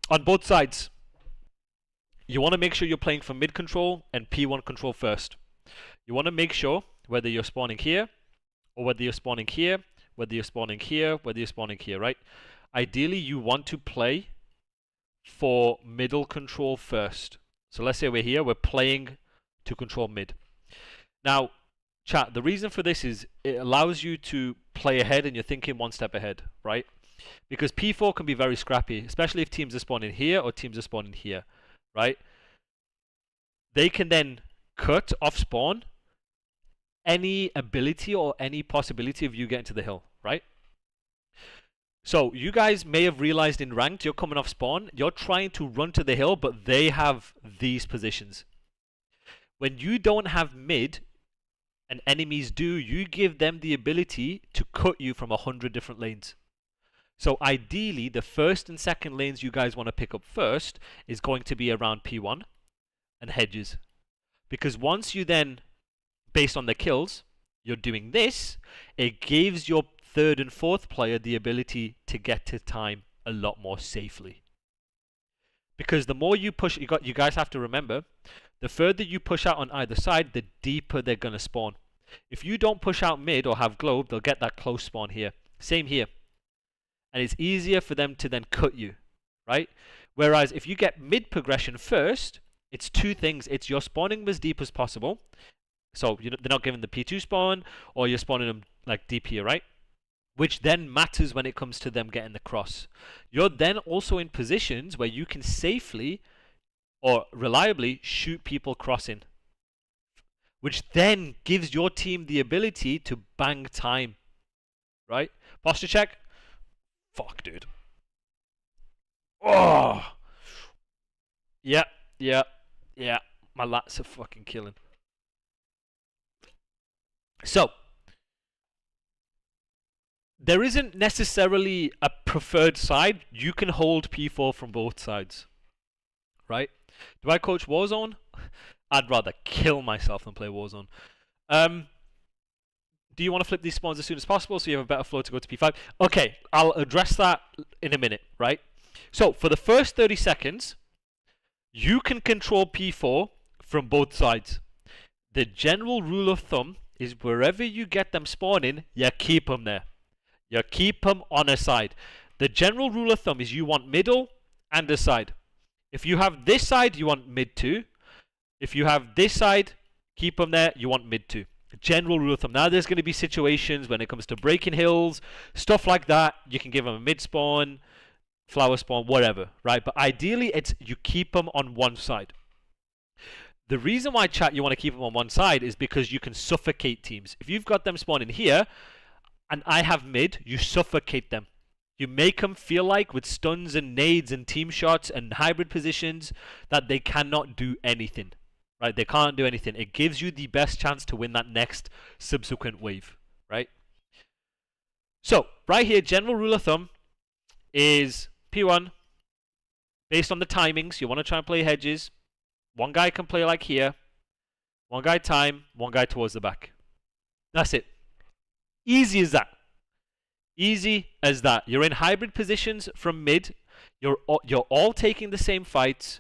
on both sides, you want to make sure you're playing for mid control and P1 control first. You want to make sure, whether you're spawning here, or whether you're spawning here, whether you're spawning here, whether you're spawning here, right? Ideally, you want to play for middle control first. So let's say we're here, we're playing to control mid. Now, chat, the reason for this is it allows you to play ahead and you're thinking 1 step ahead, right? Because P4 can be very scrappy, especially if teams are spawning here or teams are spawning here, right? They can then cut off spawn any ability or any possibility of you getting to the hill, right? So you guys may have realized in ranked, you're coming off spawn, you're trying to run to the hill, but they have these positions. When you don't have mid, and enemies do, you give them the ability to cut you from 100 different lanes. So ideally, the first and second lanes you guys want to pick up first is going to be around P1 and hedges. Because once you then, based on the kills, you're doing this, it gives your third and fourth player the ability to get to time a lot more safely. Because the more you push, you guys have to remember, the further you push out on either side, the deeper they're going to spawn. If you don't push out mid or have globe, they'll get that close spawn here. Same here. And it's easier for them to then cut you, right? Whereas if you get mid progression first, it's 2 things. It's you're spawning as deep as possible. So they're not giving the P2 spawn, or you're spawning them like deep here, right? Which then matters when it comes to them getting the cross. You're then also in positions where you can safely or reliably shoot people crossing, which then gives your team the ability to bang time, right? Posture check. Fuck, dude. Oh! Yeah. My lats are fucking killing. So, there isn't necessarily a preferred side. You can hold P4 from both sides, right? Do I coach Warzone? I'd rather kill myself than play Warzone. Do you want to flip these spawns as soon as possible so you have a better flow to go to P5? Okay, I'll address that in a minute, right? So, for the first 30 seconds, you can control P4 from both sides. The general rule of thumb is wherever you get them spawning, you keep them there. You keep them on a side. The general rule of thumb is you want middle and a side. If you have this side, you want mid 2. If you have this side, keep them there, you want mid 2. General rule of thumb. Now there's going to be situations when it comes to breaking hills, stuff like that. You can give them a mid spawn, flower spawn, whatever, right? But ideally, it's you keep them on one side. The reason why, chat, you want to keep them on one side is because you can suffocate teams. If you've got them spawning here, and I have mid, you suffocate them. You make them feel like with stuns and nades and team shots and hybrid positions that they cannot do anything. Right? They can't do anything. It gives you the best chance to win that next subsequent wave. Right? So, right here, general rule of thumb is P1. Based on the timings, you want to try and play hedges. One guy can play like here. One guy time. One guy towards the back. That's it. Easy as that. Easy as that. You're in hybrid positions from mid. You're all taking the same fights.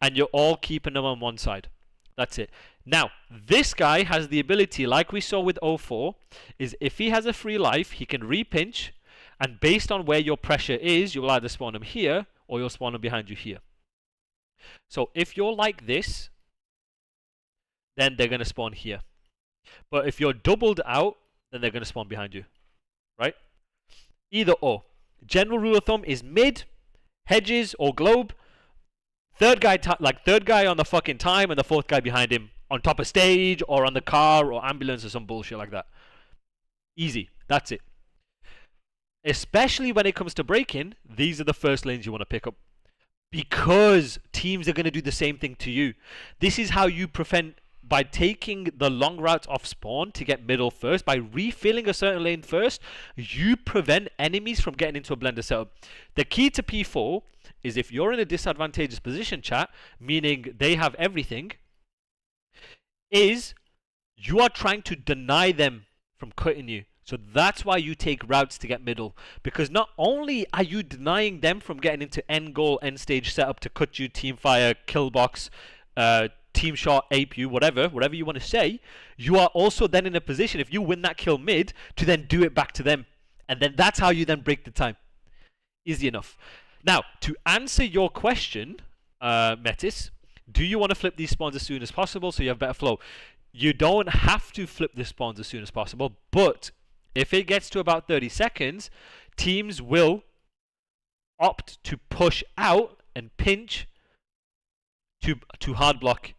And you're all keeping them on one side. That's it. Now, this guy has the ability, like we saw with 04, is if he has a free life, he can repinch. And based on where your pressure is, you'll either spawn him here or you'll spawn him behind you here. So if you're like this, then they're going to spawn here. But if you're doubled out, then they're going to spawn behind you. Right? Either or. General rule of thumb is mid, hedges, or globe. Third guy on the fucking time, and the fourth guy behind him on top of stage or on the car or ambulance or some bullshit like that. Easy. That's it. Especially when it comes to breaking, these are the first lanes you want to pick up. Because teams are going to do the same thing to you. This is how you prevent, by taking the long routes off spawn to get middle first, by refilling a certain lane first, you prevent enemies from getting into a blender setup. The key to P4 is if you're in a disadvantageous position, chat, meaning they have everything, is you are trying to deny them from cutting you. So that's why you take routes to get middle. Because not only are you denying them from getting into end goal, end stage setup to cut you, team fire, kill box, team shot, ape you, whatever you want to say, you are also then in a position, if you win that kill mid, to then do it back to them. And then that's how you then break the time. Easy enough. Now, to answer your question, Metis, do you want to flip these spawns as soon as possible so you have better flow? You don't have to flip the spawns as soon as possible, but if it gets to about 30 seconds, teams will opt to push out and pinch to hard block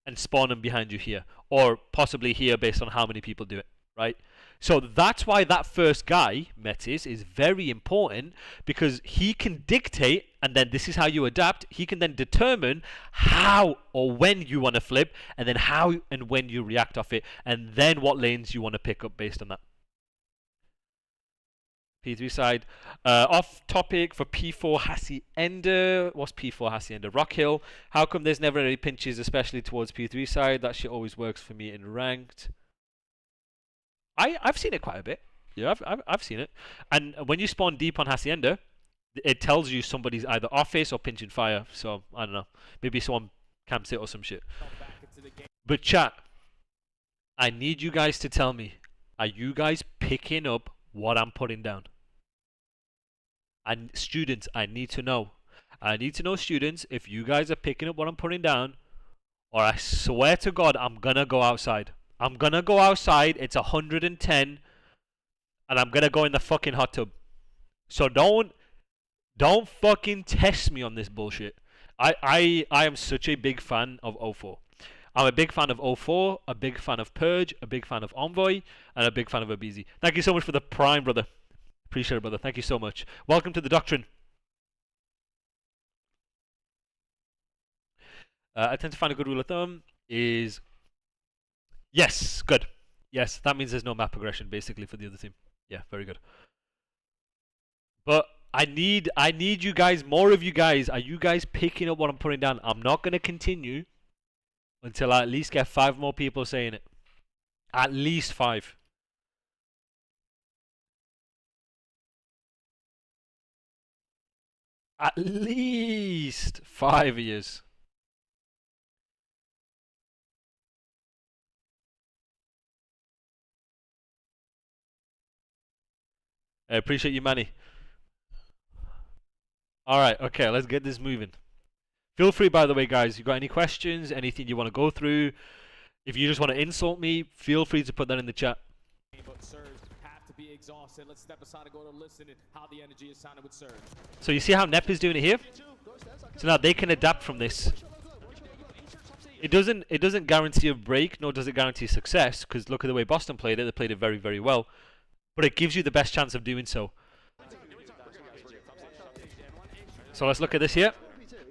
and spawn them behind you here, or possibly here based on how many people do it, right? So that's why that first guy, Metis, is very important, because he can dictate, and then this is how you adapt. He can then determine how or when you want to flip, and then how and when you react off it, and then what lanes you want to pick up based on that. P3 side. Off topic for P4 Hacienda. What's P4 Hacienda? Rock Hill. How come there's never any pinches, especially towards P3 side? That shit always works for me in ranked. I've seen it quite a bit. Yeah, I've seen it. And when you spawn deep on Hacienda, it tells you somebody's either office or pinching fire. So, I don't know. Maybe someone camps it or some shit. But chat, I need you guys to tell me, are you guys picking up what I'm putting down? And students, I need to know. I need to know, students, if you guys are picking up what I'm putting down, or I swear to God, I'm gonna go outside. I'm gonna go outside. It's 110, and I'm gonna go in the fucking hot tub. So don't fucking test me on this bullshit. I am such a big fan of 04. I'm a big fan of 04, a big fan of Purge, a big fan of Envoy, and a big fan of Abizi. Thank you so much for the Prime, brother. Appreciate it, brother. Thank you so much. Welcome to the Doctrine. I tend to find a good rule of thumb is... Yes, good. Yes, that means there's no map progression, basically, for the other team. Yeah, very good. But I need you guys, more of you guys. Are you guys picking up what I'm putting down? I'm not going to continue until I at least get 5 more people saying it. At least 5. At least 5 years. I appreciate you, Manny. Alright, okay, let's get this moving. Feel free, by the way, guys, you got any questions, anything you want to go through? If you just want to insult me, feel free to put that in the chat. So you see how Nep is doing it here? So now they can adapt from this. It doesn't guarantee a break, nor does it guarantee success, because look at the way Boston played it. They played it very, very well. But it gives you the best chance of doing so. So let's look at this here.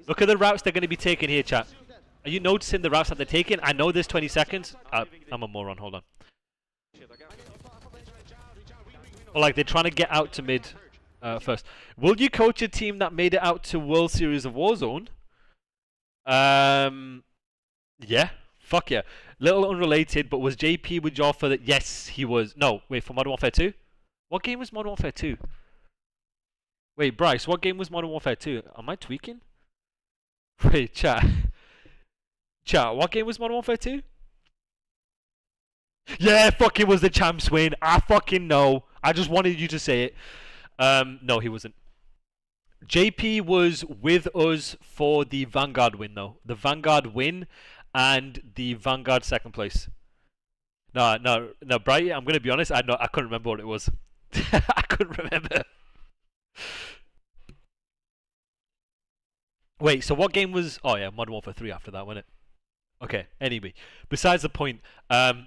Look at the routes they're going to be taking here, chat. Are you noticing the routes that they're taking? I know there's 20 seconds. I'm a moron, hold on. Well, like, they're trying to get out to mid first. Will you coach a team that made it out to World Series of Warzone? Yeah. Fuck yeah. Little unrelated, but was JP with y'all for the... Yes, he was. No, wait, for Modern Warfare 2? What game was Modern Warfare 2? Wait, Bryce, what game was Modern Warfare 2? Am I tweaking? Wait, chat. Chat, what game was Modern Warfare 2? Yeah, fuck, it was the champs win. I fucking know. I just wanted you to say it. No, he wasn't. JP was with us for the Vanguard win, though. The Vanguard win and the Vanguard second place. No, Bright, I'm going to be honest, I couldn't remember what it was. I couldn't remember. Wait, so what game was... Oh yeah, Modern Warfare 3 after that, wasn't it? Okay, anyway. Besides the point,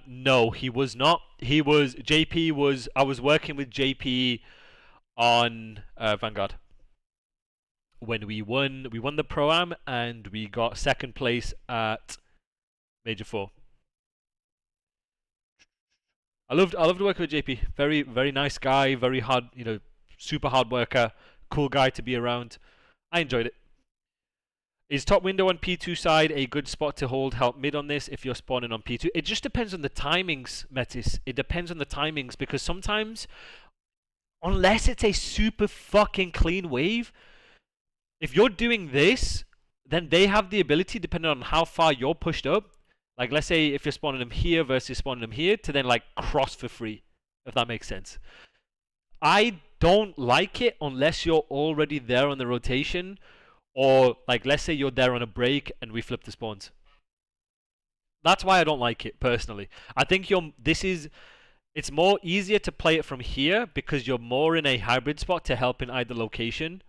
no, he was not. He was... JP was... I was working with JP on Vanguard. When we won the Pro-Am, and we got second place at Major 4. I loved working with JP. Very, very nice guy. Very hard, super hard worker. Cool guy to be around. I enjoyed it. Is top window on P2 side a good spot to hold help mid on this if you're spawning on P2? It just depends on the timings, Metis. It depends on the timings, because sometimes, unless it's a super fucking clean wave, if you're doing this, then they have the ability, depending on how far you're pushed up, like let's say if you're spawning them here versus spawning them here, to then like cross for free, if that makes sense. I don't like it unless you're already there on the rotation, or like let's say you're there on a break and we flip the spawns. That's why I don't like it personally. I think it's more easier to play it from here because you're more in a hybrid spot to help in either location,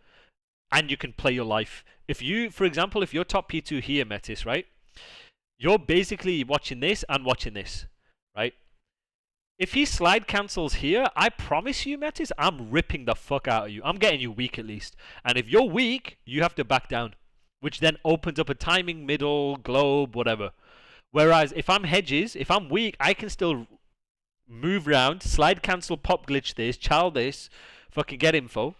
and you can play your life. If you, for example, if you're top P2 here, Metis, right? You're basically watching this and watching this, right? If he slide cancels here, I promise you, Metis, I'm ripping the fuck out of you. I'm getting you weak at least. And if you're weak, you have to back down, which then opens up a timing, middle, globe, whatever. Whereas if I'm hedges, if I'm weak, I can still move around, slide cancel, pop glitch this, chow this, fucking get info.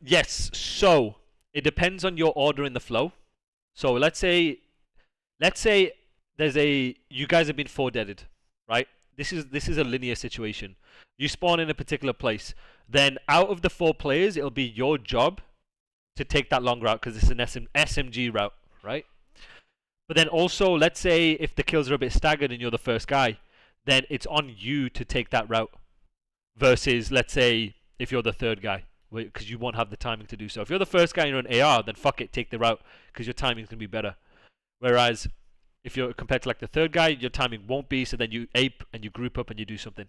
Yes, so it depends on your order in the flow. So let's say you guys have been 4-deaded, right? This is a linear situation. You spawn in a particular place. Then out of the 4 players, it'll be your job to take that long route because it's an SMG route, right? But then also, let's say if the kills are a bit staggered and you're the first guy, then it's on you to take that route. Versus, let's say, if you're the third guy, because you won't have the timing to do so. If you're the first guy and you're an AR, then fuck it, take the route because your timing's going to be better. Whereas if you're compared to like the third guy, your timing won't be, so then you ape and you group up and you do something.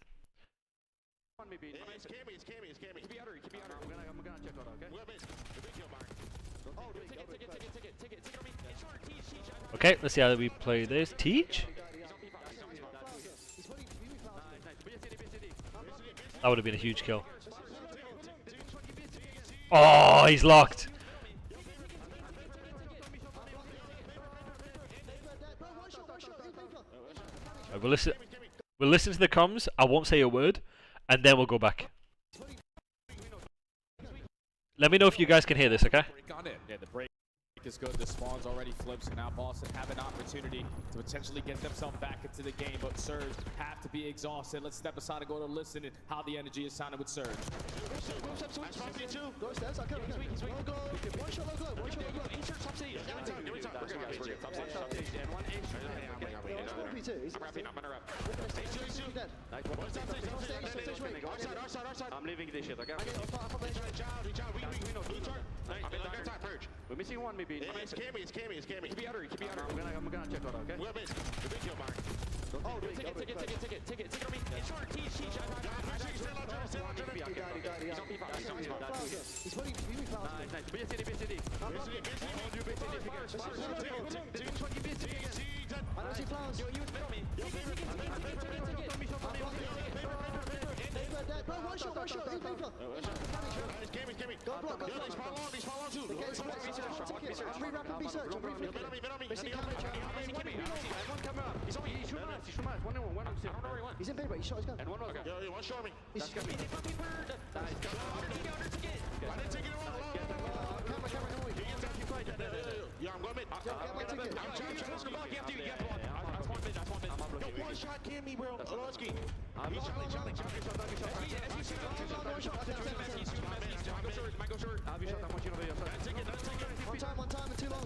Okay, let's see how we play this. Teach? That would have been a huge kill. Oh, he's locked. Right, we'll listen to the comms. I won't say a word, and then we'll go back. Let me know if you guys can hear this, okay? Yeah, the break is good. The spawns already flipped, so now Boston have an opportunity to potentially get themselves back into the game, but Surge have to be exhausted. Let's step aside and go to listen to how the energy is sounding with Surge. I'm leaving this shit, okay? We're missing one, maybe. It's Cammy. Keep me under. I'm gonna check out, okay? Where is it? The big kill, Mark. Oh, take it on me. It's short, teach. He's fully fast. Nice. Be a city. I don't see flowers. You middle me. Bro, one shot. It's Cammy. Go block. They spawn long too. Free rapid B search. He's in paper. He shot his gun. And one more. Yo, one shot me. That's got me. I didn't take it all. Camera, come on. Yeah, I'm going mid. One shot Cammy, bro. Olowski. Challenge. One time, and too long.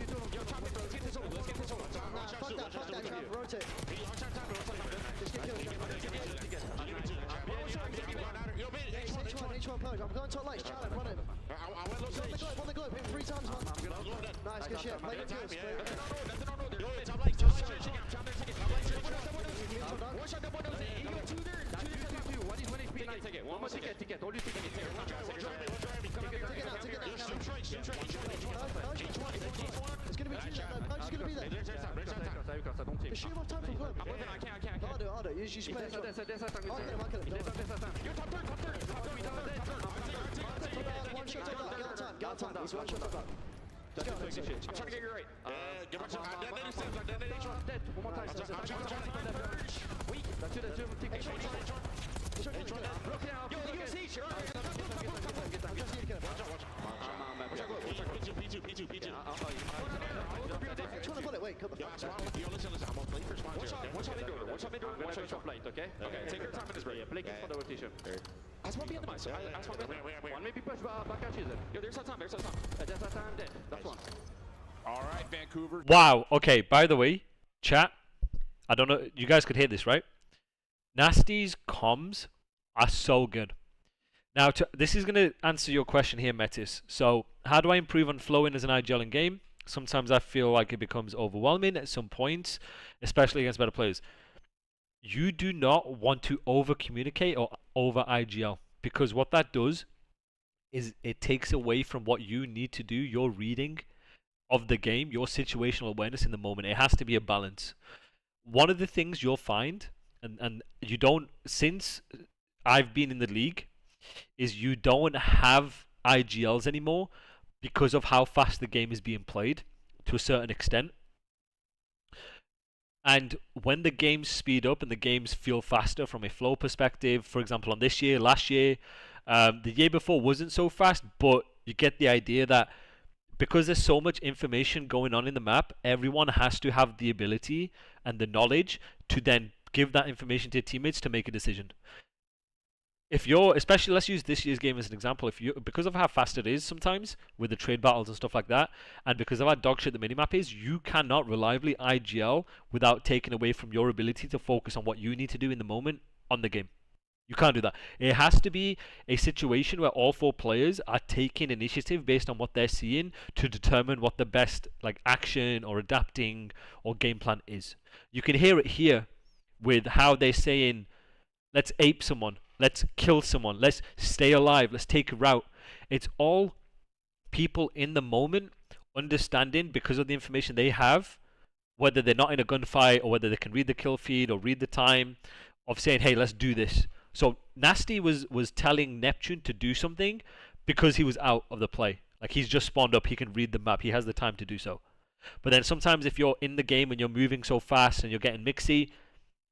Fuck that, rotate. Just get killed. H1 purge. I'm going to lights. Challenge, run it. On the globe. Hit 3 times, man. Nice, good shit. Play good kills. ticket. One more ticket. Don't lose ticket. Take your time. It's gonna be two. No, he's gonna be there. Just shoot him on time from club. I can't. I'll do. You spray it. I'll kill him. One shot top back. Get on time. He's one shot top back. I'm trying to get you right. Get back to One more time. Weak. That's two. Yo, you see, sure. P2. I'm trying to pull it. Wait, cut the fuck. Listen, I'm on play first. Watch out mid-door. Watch out top late, okay? Okay, take your time in this break. Play for the rotation. As one behind the mic. One maybe push back at you then. Yo, there's some time. There's some time dead. That's one. All right, Vancouver. Wow. Okay. By the way, chat. I don't know. You guys could hear this, right? Nasty's comms are so good. Now, this is going to answer your question here, Metis. So, how do I improve on flowing as an IGL in game? Sometimes I feel like it becomes overwhelming at some points, especially against better players. You do not want to over communicate or over IGL, because what that does is it takes away from what you need to do, your reading of the game, your situational awareness in the moment. It has to be a balance. One of the things you'll find, and you don't, since I've been in the league, is you don't have IGLs anymore because of how fast the game is being played to a certain extent. And when the games speed up and the games feel faster from a flow perspective, for example, on this year, last year, the year before wasn't so fast, but you get the idea that because there's so much information going on in the map, everyone has to have the ability and the knowledge to then give that information to your teammates to make a decision. If you're, especially, let's use this year's game as an example, because of how fast it is sometimes with the trade battles and stuff like that, and because of how dog shit the minimap is, you cannot reliably IGL without taking away from your ability to focus on what you need to do in the moment on the game. You can't do that. It has to be a situation where all four players are taking initiative based on what they're seeing to determine what the best action or adapting or game plan is. You can hear it here with how they're saying, let's ape someone. Let's kill someone. Let's stay alive. Let's take a route. It's all people in the moment understanding because of the information they have, whether they're not in a gunfight or whether they can read the kill feed or read the time, of saying, hey, let's do this. So Nasty was telling Neptune to do something because he was out of the play. Like, he's just spawned up. He can read the map. He has the time to do so. But then sometimes if you're in the game and you're moving so fast and you're getting mixy,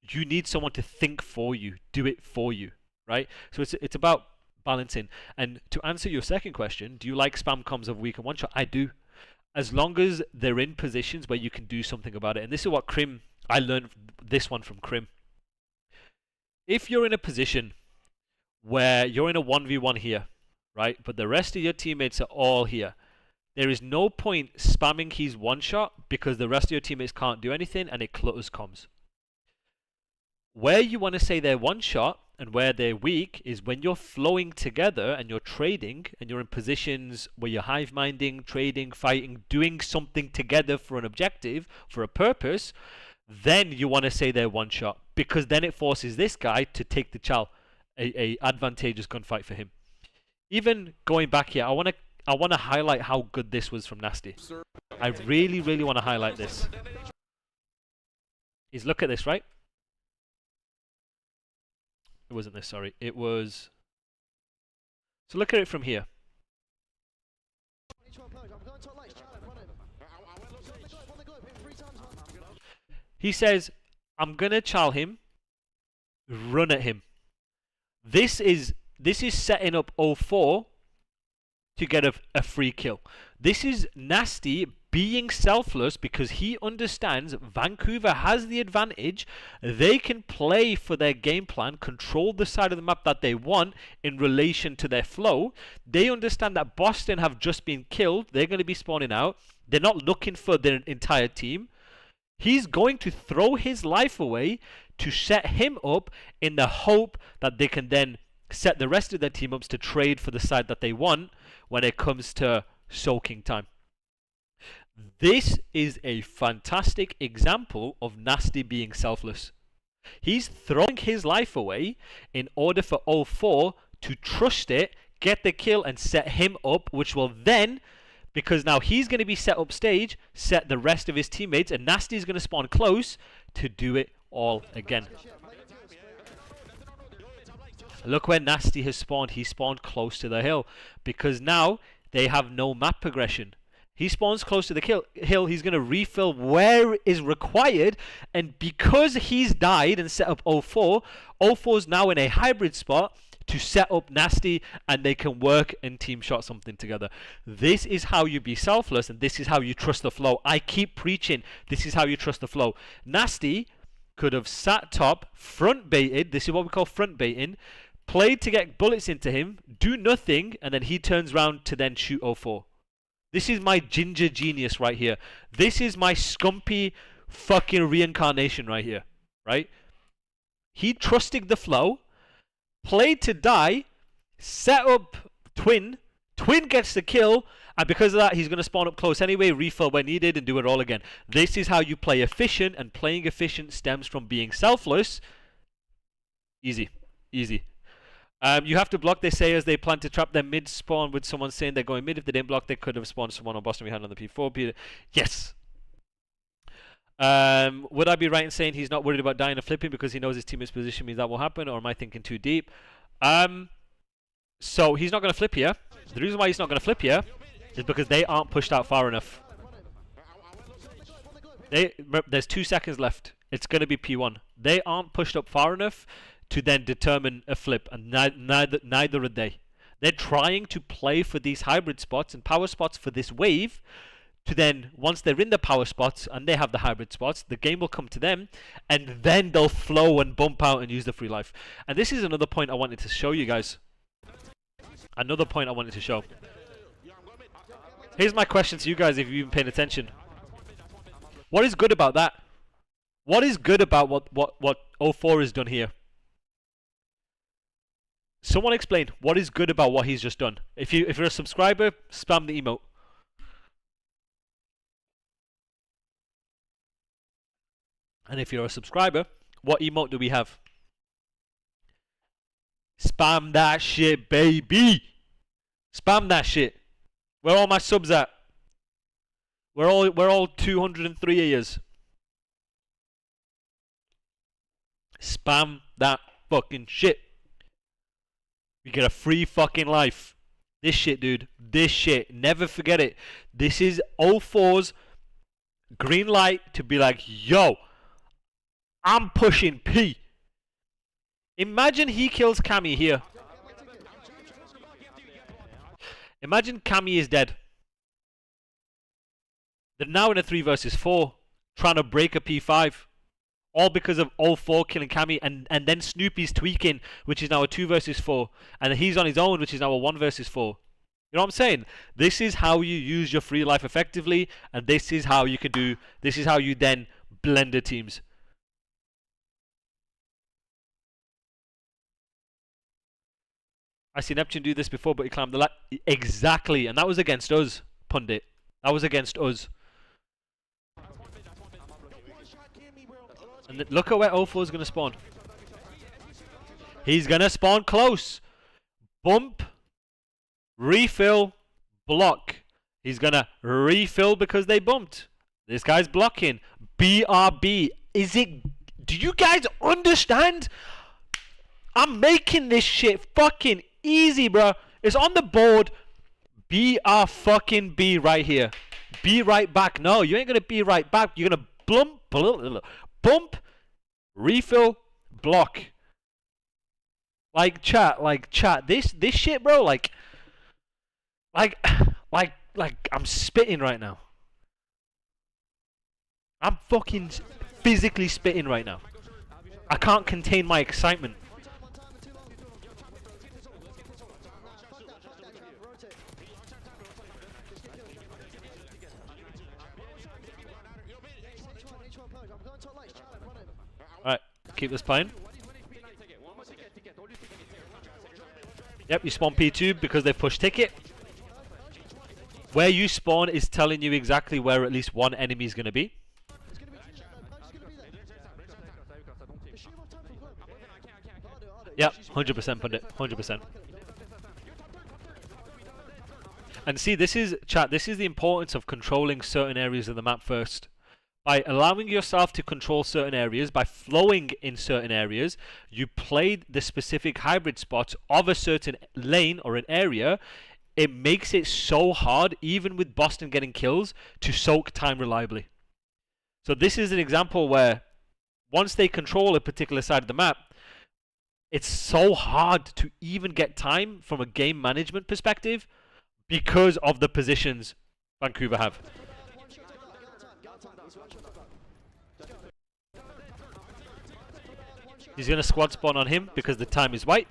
you need someone to think for you, do it for you. Right? So it's about balancing. And to answer your second question, do you like spam comms of weak and one shot? I do. As long as they're in positions where you can do something about it. And this is what Krim, I learned this one from Krim. If you're in a position where you're in a 1v1 here, right? But the rest of your teammates are all here. There is no point spamming his one shot because the rest of your teammates can't do anything and it clutters comms. Where you want to say they're one shot and where they're weak is when you're flowing together and you're trading and you're in positions where you're hive minding, trading, fighting, doing something together for an objective, for a purpose, then you want to say they're one shot because then it forces this guy to take the chow, a advantageous gunfight for him. Even going back here, I want to highlight how good this was from Nasty. I really, really want to highlight this. Is look at this, right? It wasn't this, sorry. It was... So look at it from here. He says, I'm going to chal him, run at him. This is setting up 0-4 to get a free kill. This is Nasty being selfless because he understands Vancouver has the advantage. They can play for their game plan, control the side of the map that they want in relation to their flow. They understand that Boston have just been killed. They're going to be spawning out. They're not looking for their entire team. He's going to throw his life away to set him up in the hope that they can then set the rest of their team ups to trade for the side that they want when it comes to soaking time. This is a fantastic example of Nasty being selfless. He's throwing his life away in order for 04 to trust it, get the kill, and set him up, which will then, because now he's going to be set up stage, set the rest of his teammates, and Nasty's going to spawn close to do it all again. Look where Nasty has spawned. He spawned close to the hill because now they have no map progression. He spawns close to the hill. He's going to refill where is required. And because he's died and set up 04, 04 is now in a hybrid spot to set up Nasty, and they can work and team shot something together. This is how you be selfless, and this is how you trust the flow. I keep preaching, this is how you trust the flow. Nasty could have sat top, front baited. This is what we call front baiting. Played to get bullets into him, do nothing, and then he turns around to then shoot 04. This is my ginger genius right here. This is my scumpy fucking reincarnation right here, right? He trusted the flow, played to die, set up Twin. Twin gets the kill, and because of that, he's going to spawn up close anyway, refill when needed, and do it all again. This is how you play efficient, and playing efficient stems from being selfless. Easy. Easy. You have to block, they say, as they plan to trap their mid spawn with someone saying they're going mid. If they didn't block, they could have spawned someone on Boston behind on the P4. Yes. Would I be right in saying he's not worried about dying and flipping because he knows his teammate's position means that will happen, or am I thinking too deep? So he's not going to flip here. The reason why he's not going to flip here is because they aren't pushed out far enough. There's 2 seconds left. It's going to be P1. They aren't pushed up far enough to then determine a flip, and neither are they. They're trying to play for these hybrid spots and power spots for this wave, to then, once they're in the power spots and they have the hybrid spots, the game will come to them, and then they'll flow and bump out and use the free life. And this is another point I wanted to show you guys. Another point I wanted to show. Here's my question to you guys, if you've been paying attention. What is good about that? What is good about what 04 has done here? Someone explain what is good about what he's just done. If you're a subscriber, spam the emote. And if you're a subscriber, what emote do we have? Spam that shit, baby. Spam that shit. Where all my subs at? We're all 203 years. Spam that fucking shit. You get a free fucking life. This shit, dude. This shit. Never forget it. This is 04's green light to be like, yo, I'm pushing P. Imagine he kills Cammy here. Imagine Cammy is dead. They're now in a 3 versus 4, trying to break a P5. All because of 04 killing Cammy, and then Snoopy's tweaking, which is now a 2 versus 4. And he's on his own, which is now a 1 versus 4. You know what I'm saying? This is how you use your free life effectively, and this is how you can do, this is how you then blend the teams. I see Neptune do this before, but he climbed the ladder. Exactly, and that was against us, Pundit. That was against us. And look at where 04 is going to spawn. He's going to spawn close. Bump. Refill. Block. He's going to refill because they bumped. This guy's blocking. BRB. Do you guys understand? I'm making this shit fucking easy, bro. It's on the board. BR fucking B right here. Be right back. No, you ain't going to be right back. You're going to bump, refill, block. Like chat. This shit, bro. Like I'm spitting right now. I'm fucking physically spitting right now. I can't contain my excitement. Alright, keep this playing. Yep, you spawn P2 because they've pushed ticket. Where you spawn is telling you exactly where at least one enemy is going to be. Yeah, 100% put it. 100%. And see, this is, chat, this is the importance of controlling certain areas of the map first. By allowing yourself to control certain areas, by flowing in certain areas, you play the specific hybrid spots of a certain lane or an area. It makes it so hard, even with Boston getting kills, to soak time reliably. So this is an example where once they control a particular side of the map, it's so hard to even get time from a game management perspective because of the positions Vancouver have. He's going to squad spawn on him because the time is white.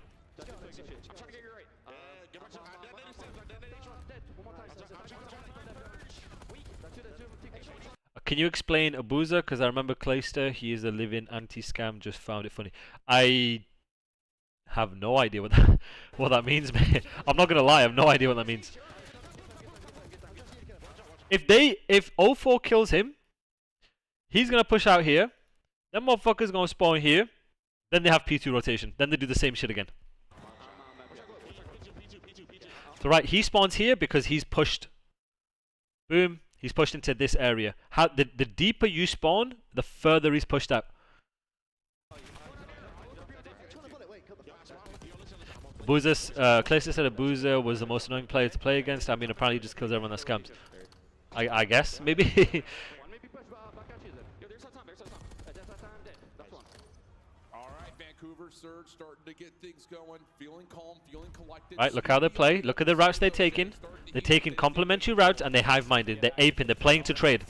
Can you explain Abuza? Because I remember Clayster, he is a living anti-scam, just found it funny. I have no idea what that means, man. I'm not going to lie, I have no idea what that means. If 04 kills him, he's going to push out here. Then motherfucker's going to spawn here. Then they have P2 rotation. Then they do the same shit again. So right, he spawns here because he's pushed. Boom. He's pushed into this area. The deeper you spawn, the further he's pushed out. Clayster said Abuza was the most annoying player to play against. I mean, apparently he just kills everyone that scams. I guess, maybe. Vancouver surge starting to get things going, feeling calm, feeling collected. Right, look how they play. Look at the routes they're taking. They're taking complementary routes and they're hive-minded. They're aping. They're playing to trade.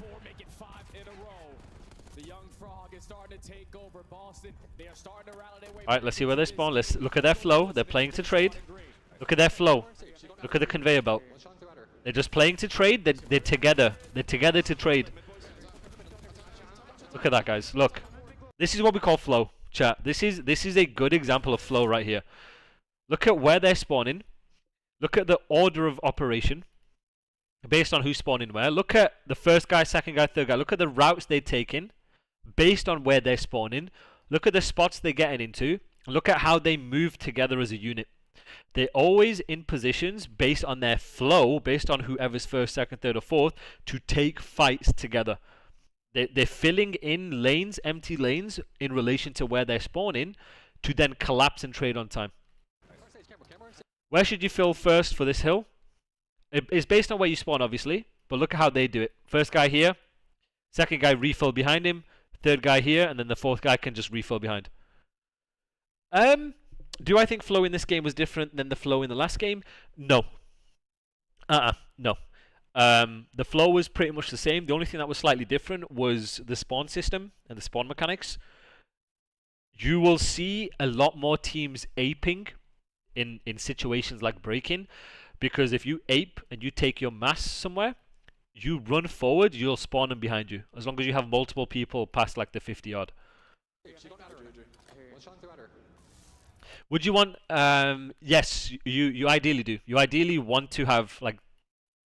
Alright, let's see where they spawn. Let's look at their flow. They're playing to trade. Look at their flow. Look at the conveyor belt. They're just playing to trade. They're together. They're together to trade. Look at that, guys. Look. This is what we call flow. Chat. This is a good example of flow right here. Look at where they're spawning. Look at the order of operation based on who's spawning where. Look at the first guy, second guy, third guy. Look at the routes they're taking based on where they're spawning. Look at the spots they're getting into. Look at how they move together as a unit. They're always in positions based on their flow, based on whoever's first, second, third, or fourth, to take fights together. They're filling in lanes, empty lanes, in relation to where they're spawning, to then collapse and trade on time. Where should you fill first for this hill? It's based on where you spawn, obviously, but look at how they do it. First guy here, second guy refill behind him, third guy here, and then the fourth guy can just refill behind. Do I think flow in this game was different than the flow in the last game? No. No. The flow was pretty much the same. The only thing that was slightly different was the spawn system and the spawn mechanics. You will see a lot more teams aping in situations like break-in, because if you ape and you take your mass somewhere, you run forward, you'll spawn them behind you, as long as you have multiple people past like the 50 yard. Would you want, yes, you ideally do. You ideally want to have like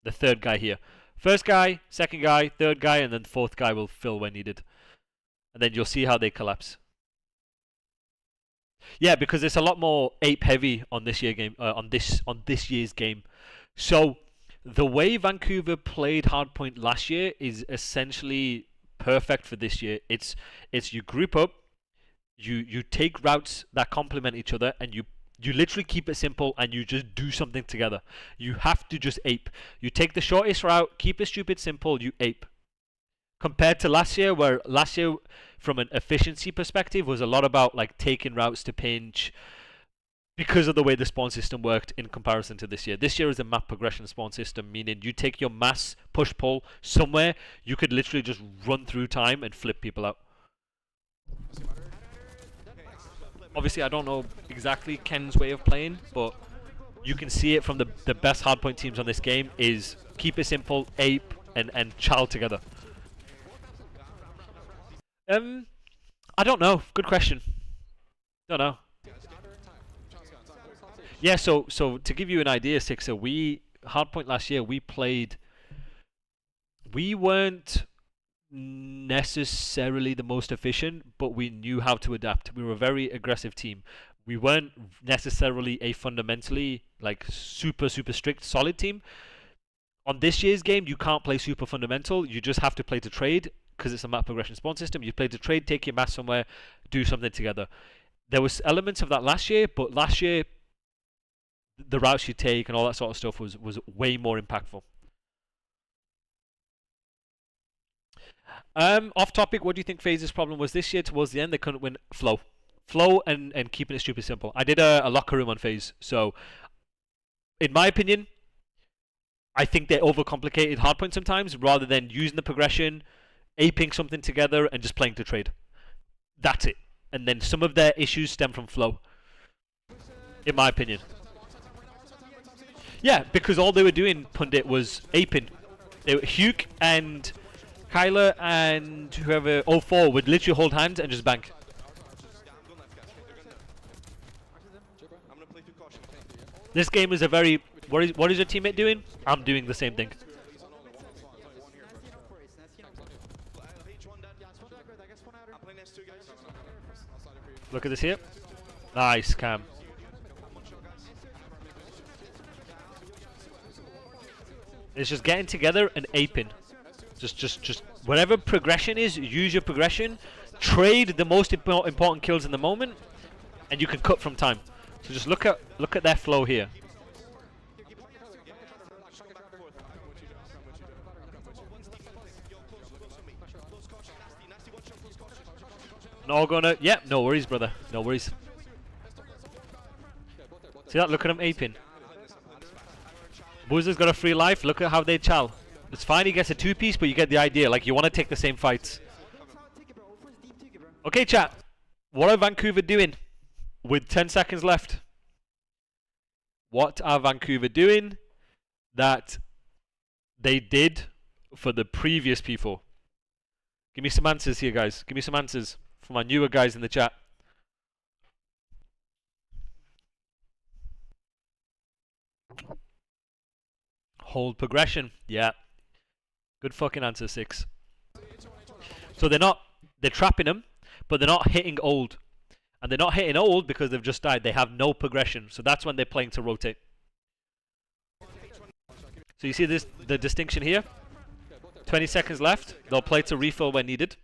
the third guy here. First guy, second guy, third guy, and then the fourth guy will fill when needed. And then you'll see how they collapse. Yeah, because it's a lot more ape heavy on this year game, on this year's game. So the way Vancouver played hardpoint last year is essentially perfect for this year. It's you group up, you take routes that complement each other, and you literally keep it simple and you just do something together. You have to just ape. You take the shortest route, keep it stupid simple, you ape. Compared to last year, where last year from an efficiency perspective was a lot about like taking routes to pinch, because of the way the spawn system worked in comparison to this year. This year is a map progression spawn system, meaning you take your mass push-pull somewhere, you could literally just run through time and flip people out. Obviously, I don't know exactly Ken's way of playing, but you can see it from the best hardpoint teams on this game is keep it simple, ape, and child together. I don't know. Good question. Don't know. Yeah, so to give you an idea, Sixer, hardpoint last year we weren't necessarily the most efficient, but we knew how to adapt. We were a very aggressive team. we weren't necessarily a fundamentally like super strict solid team. On this year's game, you can't play super fundamental. You just have to play to trade because it's a map progression spawn system. You play to trade, take your mass somewhere, do something together. There was elements of that last year, but last year the routes you take and all that sort of stuff was way more impactful. Off topic, what do you think FaZe's problem was this year? Towards the end, they couldn't win flow and keeping it stupid simple. I did a locker room on FaZe, so in my opinion, I think they overcomplicated hardpoint sometimes rather than using the progression, aping something together, and just playing to trade. That's it. And then some of their issues stem from flow, in my opinion. Yeah, because all they were doing, Pundit, was aping. They were Hugh and Kyler and whoever 04 would literally hold hands and just bank. This game is a very what is your teammate doing? I'm doing the same thing. Look at this here. Nice cam. It's just getting together and aping. Just whatever progression is, use your progression. Trade the most important kills in the moment, and you can cut from time. So just look at their flow here. Not gonna. Yeah, no worries, brother. No worries. See that? Look at him aping. Boozer's got a free life. Look at how they chow. It's fine, he gets a 2-piece, but you get the idea. Like, you want to take the same fights. Okay, chat. What are Vancouver doing with 10 seconds left? What are Vancouver doing that they did for the previous people? Give me some answers here, guys. Give me some answers for my newer guys in the chat. Hold progression. Yeah. Good fucking answer, 6. So they're trapping them, but they're not hitting old. And they're not hitting old because they've just died. They have no progression. So that's when they're playing to rotate. So you see this, the distinction here? 20 seconds left. They'll play to refill when needed.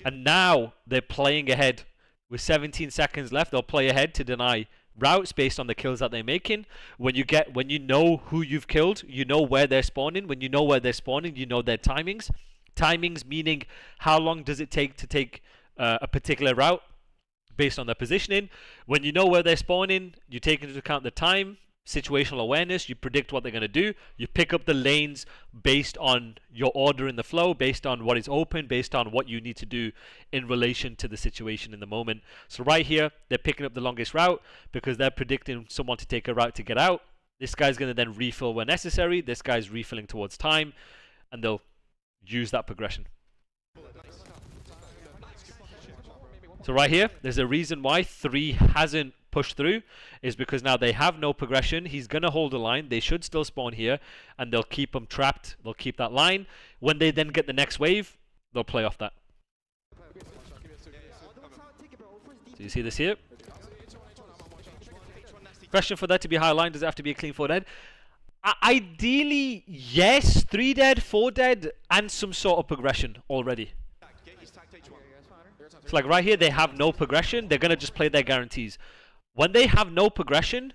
And now they're playing ahead. With 17 seconds left, they'll play ahead to deny routes based on the kills that they're making. When you know who you've killed, you know where they're spawning. When you know where they're spawning, you know their timings. Timings meaning how long does it take to take a particular route based on their positioning. When you know where they're spawning, you take into account the time, situational awareness, you predict what they're going to do, you pick up the lanes based on your order in the flow, based on what is open, based on what you need to do in relation to the situation in the moment. So right here, they're picking up the longest route because they're predicting someone to take a route to get out. This guy's going to then refill where necessary, this guy's refilling towards time, and they'll use that progression. So right here, there's a reason why 3 hasn't pushed through, is because now they have no progression. He's going to hold a line. They should still spawn here, and they'll keep them trapped. They'll keep that line. When they then get the next wave, they'll play off that. So you see this here? Question for that to be high line, does it have to be a clean 4 dead? Ideally, yes. 3 dead, 4 dead, and some sort of progression already. So like right here, they have no progression. They're going to just play their guarantees. When they have no progression,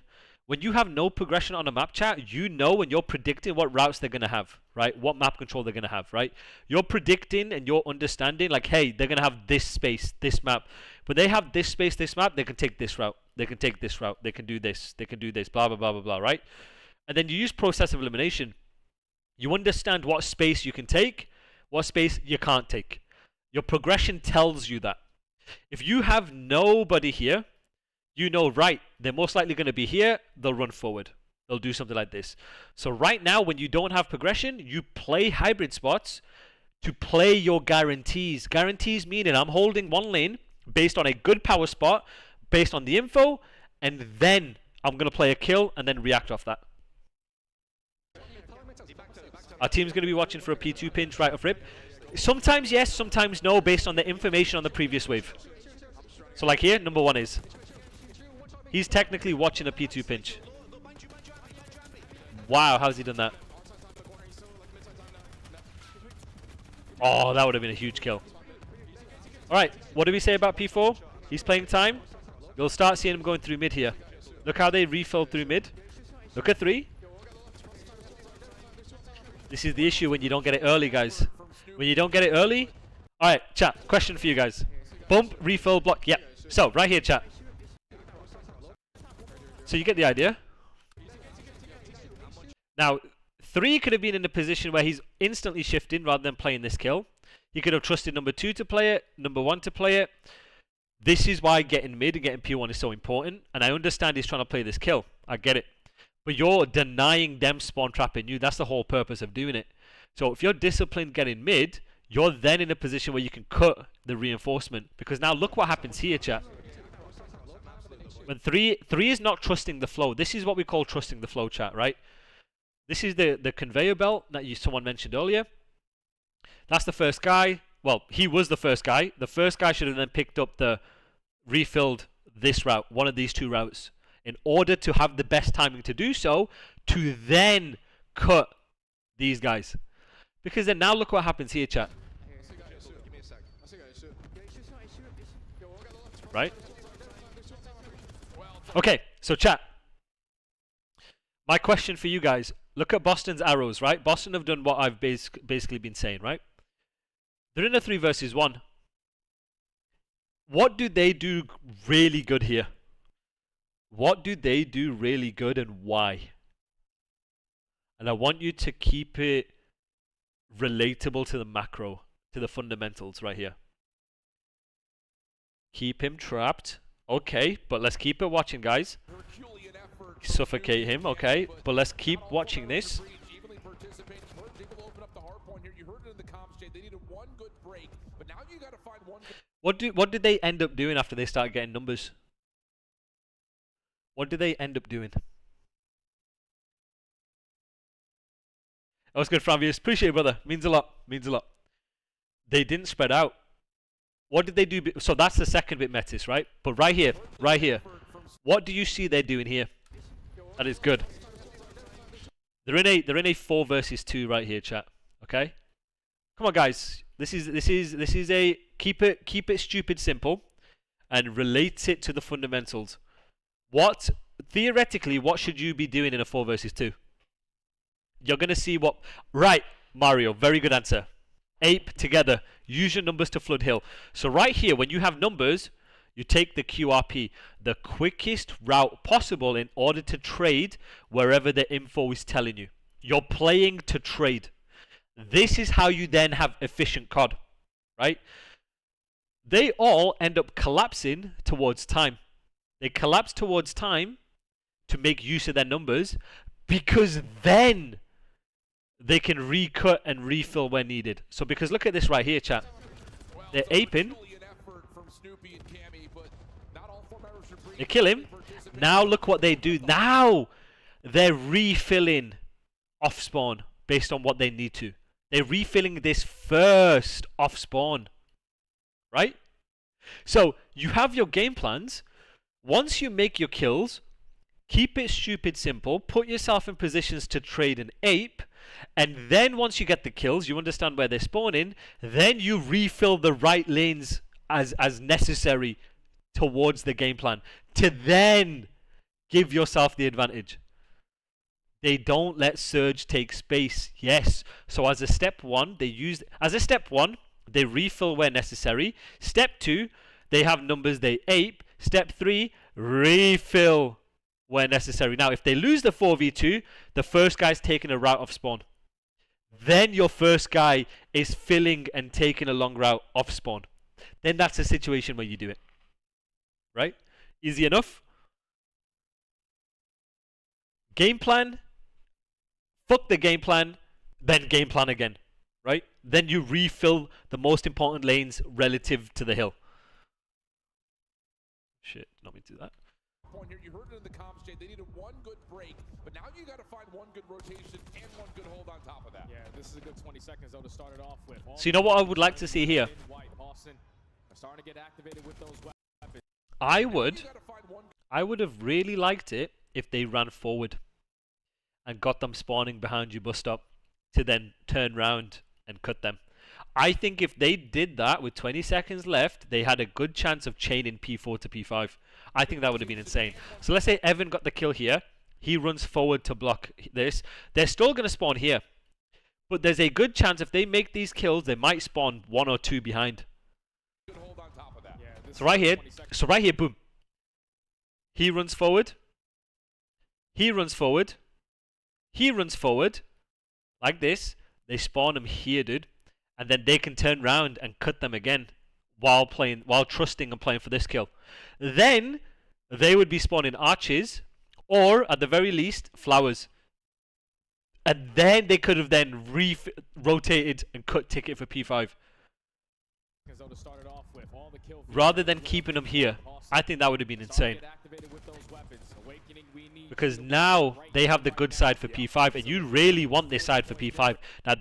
when you have no progression on a map chat, you know when you're predicting what routes they're going to have, right? What map control they're going to have, right? You're predicting and you're understanding like, hey, they're going to have this space, this map. When they have this space, this map, they can take this route. They can take this route. They can do this. They can do this, blah, blah, blah, blah, blah, right? And then you use process of elimination. You understand what space you can take, what space you can't take. Your progression tells you that. If you have nobody here, you know, right, they're most likely going to be here, they'll run forward. They'll do something like this. So right now, when you don't have progression, you play hybrid spots to play your guarantees. Guarantees meaning I'm holding one lane based on a good power spot, based on the info, and then I'm going to play a kill and then react off that. Our team's going to be watching for a P2 pinch right off rip. Sometimes yes, sometimes no, based on the information on the previous wave. So like here, number 1 is. He's technically watching a P2 pinch. Wow, how's he done that? Oh, that would have been a huge kill. Alright, what do we say about P4? He's playing time. You'll start seeing him going through mid here. Look how they refill through mid. Look at 3. This is the issue when you don't get it early, guys. When you don't get it early. Alright, chat. Question for you guys. Bump, refill, block. Yep. So, right here, chat. So you get the idea. Now, 3 could have been in a position where he's instantly shifting rather than playing this kill. He could have trusted number 2 to play it, number 1 to play it. This is why getting mid and getting P1 is so important. And I understand he's trying to play this kill. I get it. But you're denying them spawn trapping you. That's the whole purpose of doing it. So if you're disciplined getting mid, you're then in a position where you can cut the reinforcement. Because now look what happens here, chat. When 3 is not trusting the flow. This is what we call trusting the flow, chat, right? This is the conveyor belt that someone mentioned earlier. That's the first guy. Well, he was the first guy. The first guy should have then picked up the refilled this route, one of these 2 routes, in order to have the best timing to do so, to then cut these guys. Because then now look what happens here, chat. Right? Okay, so chat. My question for you guys. Look at Boston's arrows, right? Boston have done what I've basically been saying, right? They're in a 3 versus 1. What do they do really good here? What do they do really good and why? And I want you to keep it relatable to the macro, to the fundamentals right here. Keep him trapped. Okay, but let's keep it watching, guys. Suffocate him, okay. But let's keep watching this. What did they end up doing after they started getting numbers? What did they end up doing? That was good, Franvius. Appreciate it, brother. Means a lot. Means a lot. They didn't spread out. What did they do? So that's the second bit Metis, right? But right here. What do you see they're doing here? That is good. They're in a 4 versus 2 right here, chat. Okay? Come on, guys. This is a keep it stupid simple and relate it to the fundamentals. Theoretically, what should you be doing in a 4 versus 2? You're gonna see what. Right, Mario. Very good answer. Ape together. Use your numbers to flood hill. So right here, when you have numbers, you take the QRP, the quickest route possible in order to trade wherever the info is telling you. You're playing to trade. This is how you then have efficient COD, right? They all end up collapsing towards time. They collapse towards time to make use of their numbers because then they can recut and refill where needed. So because look at this right here, chat. They're aping. They kill him. Now look what they do. Now they're refilling off spawn based on what they need to. They're refilling this first off spawn. Right? So you have your game plans. Once you make your kills, keep it stupid simple. Put yourself in positions to trade an ape. And then once you get the kills, you understand where they're spawning. Then you refill the right lanes as necessary towards the game plan to then give yourself the advantage. They don't let surge take space. Yes. So as a step 1, they refill where necessary. Step 2, they have numbers they ape. Step 3, refill where necessary. Now, if they lose the 4v2, the first guy's taking a route off spawn. Then your first guy is filling and taking a long route off spawn. Then that's a situation where you do it. Right? Easy enough? Game plan. Fuck the game plan. Then game plan again. Right? Then you refill the most important lanes relative to the hill. Shit, not me to do that. Here, you heard it in the comms, Jay. They needed one good break, but now you got to find one good rotation and one good hold on top of that. Yeah, this is a good 20 seconds though to start it off with. So you know what I would like to see here? Boston are starting to get activated with those weapons. I would have really liked it if they ran forward and got them spawning behind you bus stop to then turn round and cut them. I think if they did that with 20 seconds left, they had a good chance of chaining P4 to P5. I think that would have been insane. So let's say Evan got the kill here. He runs forward to block this. They're still going to spawn here. But there's a good chance if they make these kills, they might spawn 1 or 2 behind. So right here, boom. He runs forward. He runs forward. He runs forward. Like this. They spawn him here, dude. And then they can turn around and cut them again while trusting and playing for this kill. Then they would be spawning arches or at the very least flowers. And then they could have then rotated and cut ticket for P5. Rather than keeping them here. I think that would have been insane. Because now they have the good side for P5 and you really want this side for P5. Now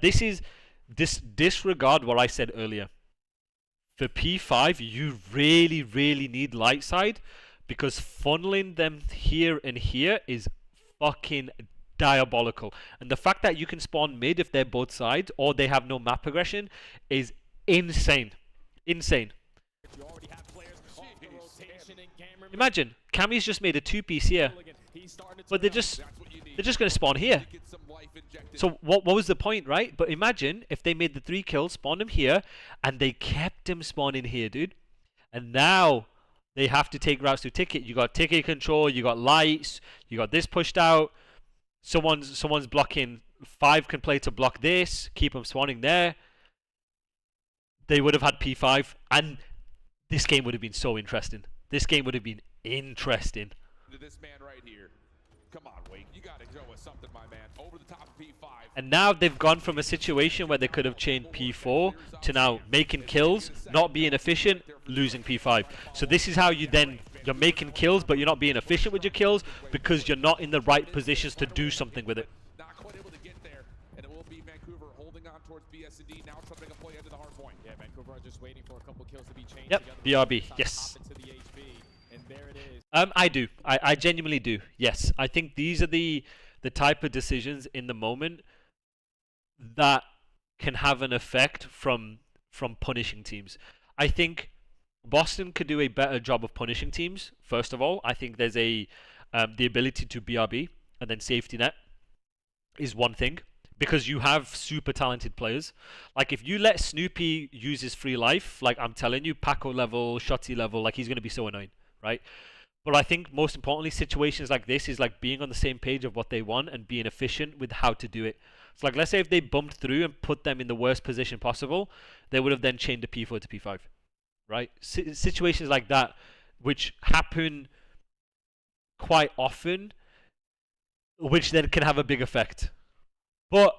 disregard what I said earlier. For P5 you really need light side because funneling them here and here is fucking diabolical. And the fact that you can spawn mid if they're both sides or they have no map progression is insane. Insane. Imagine Cammy's just made a 2-piece here, but they're just going to spawn here. So what was the point, right? But imagine if they made the 3 kills, spawned him here, and they kept him spawning here, dude. And now they have to take routes to ticket. You got ticket control, you got lights, you got this pushed out. Someone's blocking. 5 can play to block this, keep them spawning there. They would have had P5, and this game would have been so interesting. This game would have been interesting. To this man right here. Come on, Wake. You got to show us something, my man. Over the top of P5. And now they've gone from a situation where they could have chained P4 to now making kills, not being efficient, losing P5. So this is how you're making kills, but you're not being efficient with your kills because you're not in the right positions to do something with it. Not quite able to get there, and it will be Vancouver holding on towards BS&D, now trying to make a play into the hard point. Yeah, Vancouver are just waiting for a couple kills to be chained Yep, together. BRB, yes. And there it is. I do. I genuinely do. Yes. I think these are the type of decisions in the moment that can have an effect from punishing teams. I think Boston could do a better job of punishing teams. First of all, I think there's the ability to BRB and then safety net is one thing because you have super talented players. Like if you let Snoopy use his free life, like I'm telling you, Paco level, Shotzi level, like he's going to be so annoying, right? But I think most importantly, situations like this is like being on the same page of what they want and being efficient with how to do it. So like let's say if they bumped through and put them in the worst position possible, they would have then chained a P4 to P5, right? Situations like that, which happen quite often, which then can have a big effect. But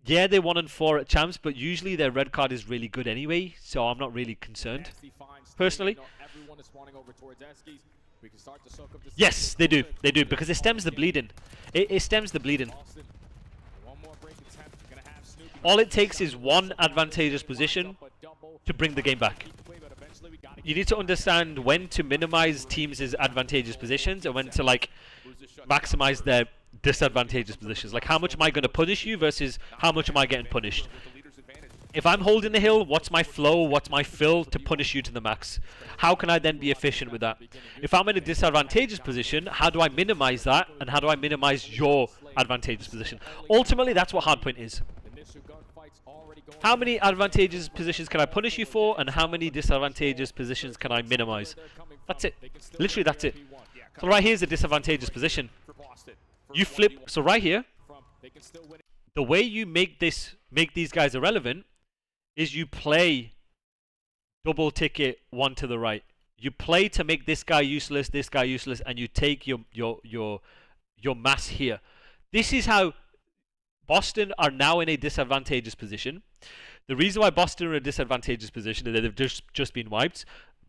yeah, they 1-4 at champs, but usually their red card is really good anyway, so I'm not really concerned, personally. Yes, they do, because it stems the bleeding. It stems the bleeding. All it takes is one advantageous position to bring the game back. You need to understand when to minimize teams' advantageous positions and when to like maximize their disadvantageous positions. Like how much am I going to punish you versus how much am I getting punished? If I'm holding the hill, what's my flow, what's my fill to punish you to the max? How can I then be efficient with that? If I'm in a disadvantageous position, how do I minimize that and how do I minimize your advantageous position? Ultimately, that's what hardpoint is. How many advantageous positions can I punish you for and how many disadvantageous positions can I minimize? That's it. Literally, that's it. So right here is a disadvantageous position. You flip. So right here, the way you make these guys irrelevant is you play double ticket one to the right. You play to make this guy useless, and you take your mass here. This is how Boston are now in a disadvantageous position. The reason why Boston are in a disadvantageous position is that they've just been wiped.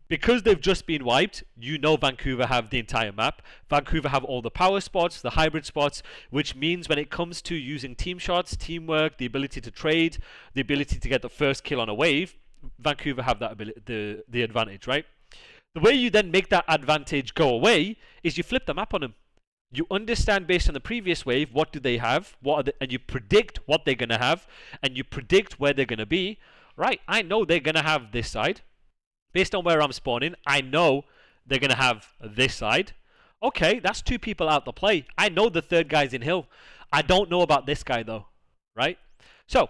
Because they've just been wiped, you know Vancouver have the entire map. Vancouver have all the power spots, the hybrid spots, which means when it comes to using team shots, teamwork, the ability to trade, the ability to get the first kill on a wave, Vancouver have that ability, the advantage, right? The way you then make that advantage go away is you flip the map on them. You understand based on the previous wave, what do they have, and you predict what they're going to have, and you predict where they're going to be. Right, I know they're going to have this side. Based on where I'm spawning, I know they're going to have this side. Okay, that's 2 people out the play. I know the 3rd guy's in hill. I don't know about this guy though, right? So,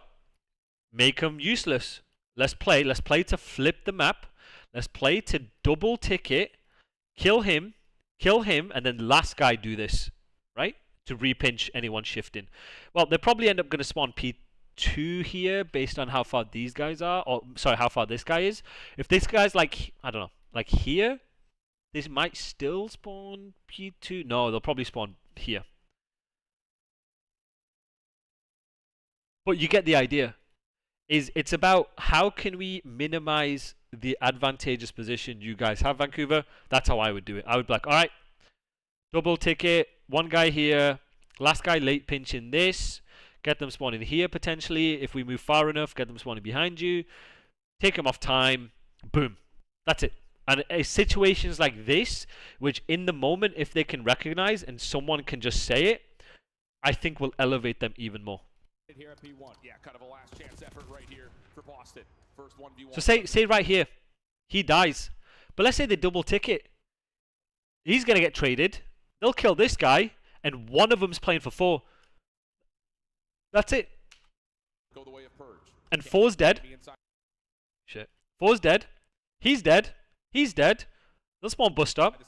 make them useless. Let's play to flip the map. Let's play to double tick it, kill him, and then the last guy do this, right? To repinch anyone shifting. Well, they'll probably end up going to spawn P2 here based on how far these guys are, or sorry, how far this guy is. If this guy's like, I don't know, like here, this might still spawn P2. No, they'll probably spawn here. But you get the idea. It's about how can we minimize the advantageous position you guys have, Vancouver. That's how I would do it. I would be like, all right, double ticket, 1 guy here, last guy late pinch in this, get them spawning here potentially. If we move far enough, get them spawning behind you, take them off time, boom. That's it. And situations like this, which in the moment, if they can recognize and someone can just say it, I think will elevate them even more. Here at P1. Yeah, kind of a last chance effort right here for Boston. First 1v1. So say right here, he dies. But let's say they double ticket. He's going to get traded. They'll kill this guy, and one of them's playing for 4. That's it. Go the way of Purge. And 4's dead. Shit. 4's dead. He's dead. He's dead. They'll spawn bust up.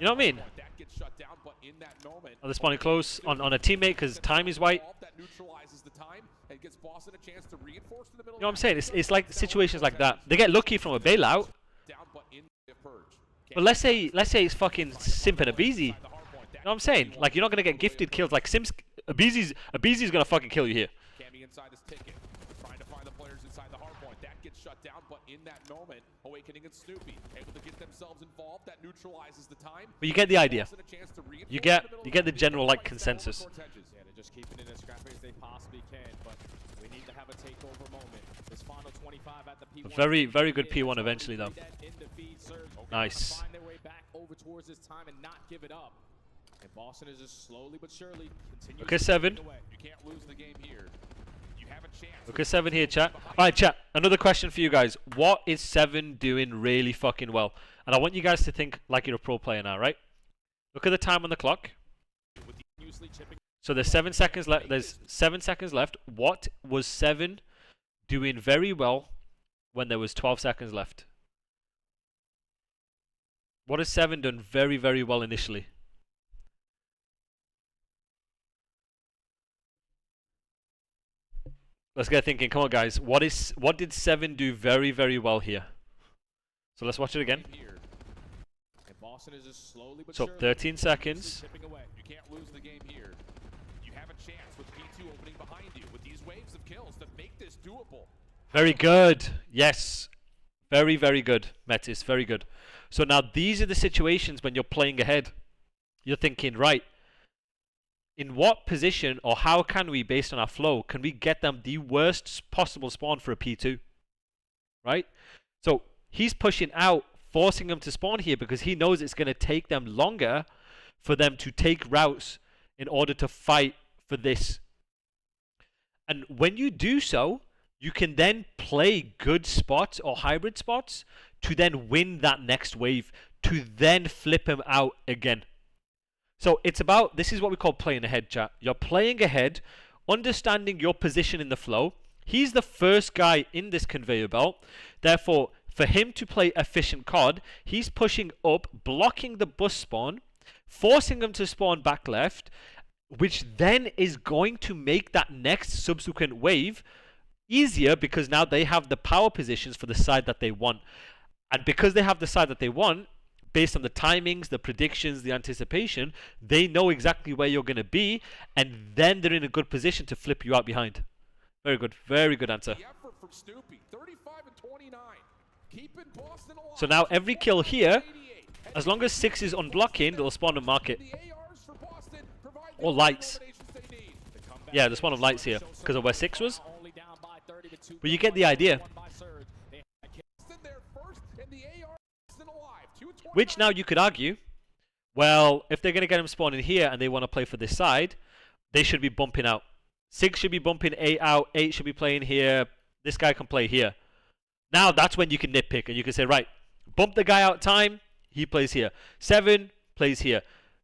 You know what I mean? Oh, they're spawning close on a teammate because time is white. You know what I'm saying? It's like situations like that. They get lucky from a bailout. But let's say it's fucking Simp and Abizi. You know what I'm saying? Like, you're not gonna get gifted kills like Simps. Abizi's gonna fucking kill you here. Shut down, but in that moment, Awakening and Snoopy able to get themselves involved. That neutralizes the time. But you get the idea. You get the general like consensus. Yeah, they're just keeping it as scrappy as they possibly can, but we need to have a takeover moment. This final 25 at the P1. Very, very good P1 eventually though. Nice. Find their way back over towards this time and not give it up. And Boston is just slowly but surely continuing. Okay, 7. You can't lose the game here. Okay, 7 here, chat. Alright, chat. Another question for you guys. What is 7 doing really fucking well? And I want you guys to think like you're a pro player now, right? Look at the time on the clock. So there's 7 seconds left. There's 7 seconds left. What was 7 doing very well when there was 12 seconds left? What has 7 done very, very well initially? Let's get thinking. Come on, guys. What did 7 do very, very well here? So let's watch it again. So 13 seconds. You can't lose the game here. You have a chance with P2 opening behind you with these waves of kills to make this doable. Very good. Yes. Very, very good, Metis. Very good. So now these are the situations when you're playing ahead. You're thinking, right, in what position or how can we, based on our flow, can we get them the worst possible spawn for a P2? Right? So he's pushing out, forcing them to spawn here because he knows it's going to take them longer for them to take routes in order to fight for this. And when you do so, you can then play good spots or hybrid spots to then win that next wave, to then flip him out again. So it's about, this is what we call playing ahead, chat. You're playing ahead, understanding your position in the flow. He's the first guy in this conveyor belt. Therefore, for him to play efficient COD, he's pushing up, blocking the bus spawn, forcing them to spawn back left, which then is going to make that next subsequent wave easier because now they have the power positions for the side that they want. And because they have the side that they want, based on the timings, the predictions, the anticipation, they know exactly where you're going to be, and then they're in a good position to flip you out behind. Very good answer. So now every kill here, as long as 6 is unblocking, they'll spawn a market. Or lights. Yeah, the spawn of lights here, because of where 6 was. But you get the idea. Which now you could argue, well, if they're going to get him spawned in here and they want to play for this side, they should be bumping out. 6 should be bumping 8 out. 8 should be playing here. This guy can play here. Now that's when you can nitpick and you can say, right, bump the guy out time. He plays here. 7 plays here.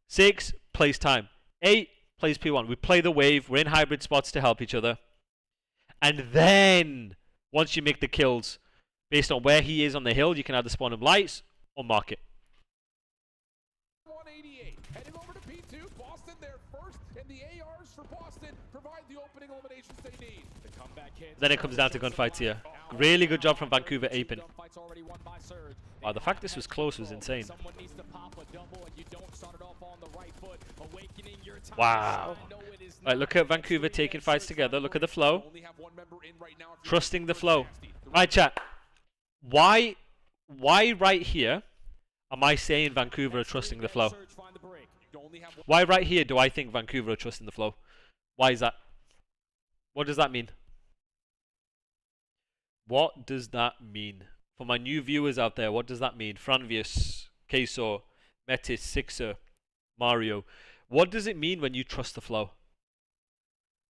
6 plays time. 8 plays P1. We play the wave. We're in hybrid spots to help each other. And then, once you make the kills, based on where he is on the hill, you can either spawn him lights or mark it. 188. Heading over to P2. Boston there first. And the ARs for Boston provide the opening eliminations they need. The comeback hits. Then it comes down to gunfights here. Really good job from Vancouver aping. Wow, the fact this was close was insane. Wow. Right, look at Vancouver taking fights together. Look at the flow. Trusting the flow. Right, chat. Why right here am I saying Vancouver are trusting the flow? Why right here do I think Vancouver are trusting the flow? Why is that? What does that mean? What does that mean? For my new viewers out there, what does that mean? Franvius, Queso, Metis, Sixer, Mario. What does it mean when you trust the flow?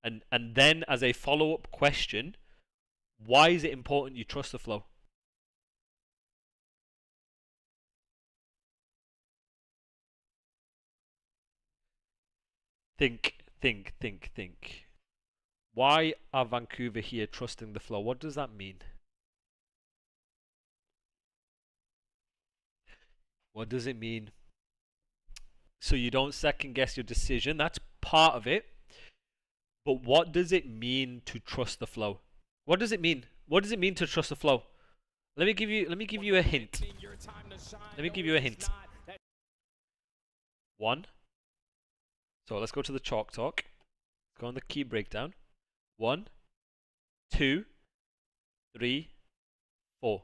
And then as a follow-up question, why is it important you trust the flow? Think. Why are Vancouver here trusting the flow? What does that mean? What does it mean? So you don't second guess your decision. That's part of it. But what does it mean to trust the flow? What does it mean? What does it mean to trust the flow? Let me give you a hint. Let me give you a hint. 1. So let's go to the chalk talk. Go on the key breakdown. 1, 2, 3, 4.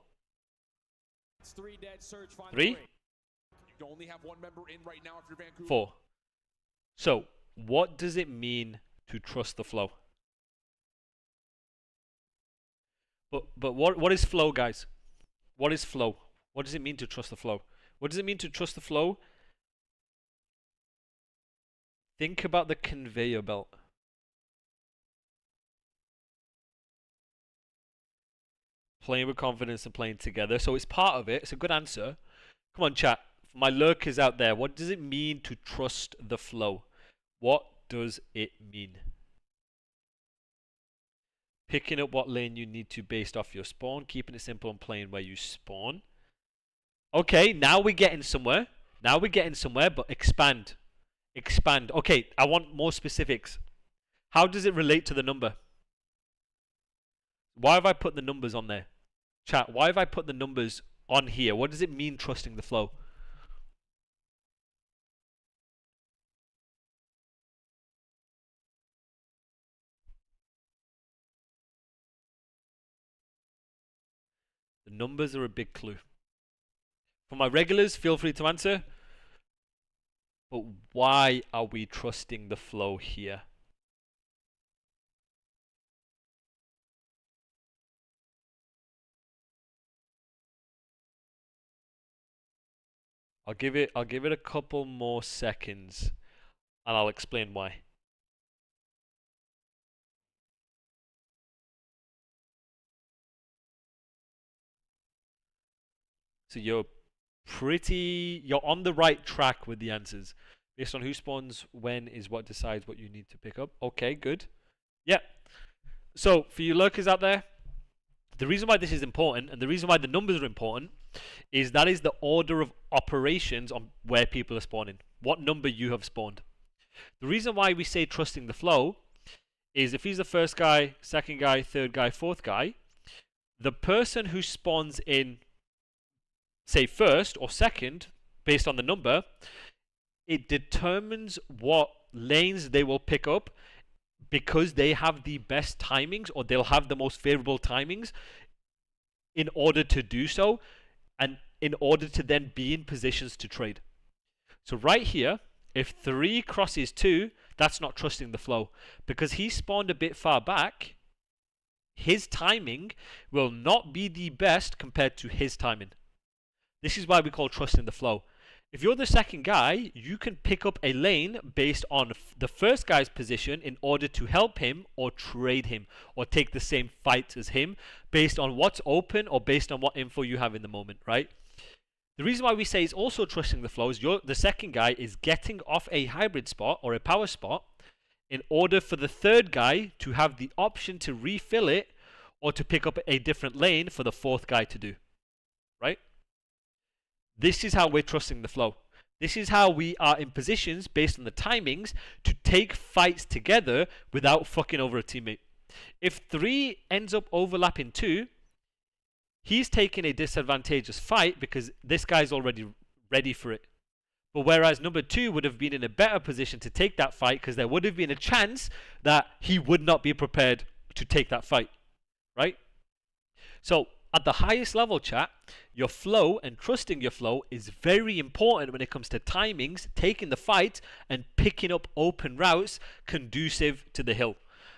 3. You only have one member in right now if you're Vancouver. 4. So, what does it mean to trust the flow? But what is flow, guys? What is flow? What does it mean to trust the flow? What does it mean to trust the flow? Think about the conveyor belt. Playing with confidence and playing together. So it's part of it. It's a good answer. Come on, chat. For my lurkers out there, what does it mean to trust the flow? What does it mean? Picking up what lane you need to based off your spawn. Keeping it simple and playing where you spawn. Okay, now we're getting somewhere. But expand. Expand. Okay, I want more specifics. How does it relate to the number? Why have I put the numbers on there? Chat, why have I put the numbers on here? What does it mean trusting the flow? The numbers are a big clue. For my regulars, feel free to answer. But why are we trusting the flow here? I'll give it a couple more seconds and I'll explain why. So you're on the right track with the answers. Based on who spawns when is what decides what you need to pick up. Okay, good. Yeah. So for you lurkers out there, the reason why this is important and the reason why the numbers are important is that is the order of operations on where people are spawning. What number you have spawned. The reason why we say trusting the flow is if he's the first guy, second guy, third guy, fourth guy, the person who spawns in, say, first or second, based on the number, it determines what lanes they will pick up because they have the best timings or they'll have the most favorable timings in order to do so and in order to then be in positions to trade. So right here, if 3 crosses 2, that's not trusting the flow because he spawned a bit far back. His timing will not be the best compared to his timing. This is why we call trusting the flow. If you're the second guy, you can pick up a lane based on the first guy's position in order to help him or trade him or take the same fight as him based on what's open or based on what info you have in the moment, right? The reason why we say it's also trusting the flow is the second guy is getting off a hybrid spot or a power spot in order for the third guy to have the option to refill it or to pick up a different lane for the fourth guy to do, right? This is how we're trusting the flow. This is how we are in positions based on the timings to take fights together without fucking over a teammate. If 3 ends up overlapping 2, he's taking a disadvantageous fight because this guy's already ready for it. But whereas number 2 would have been in a better position to take that fight because there would have been a chance that he would not be prepared to take that fight, right? So at the highest level, chat, your flow and trusting your flow is very important when it comes to timings, taking the fight, and picking up open routes conducive to the hill.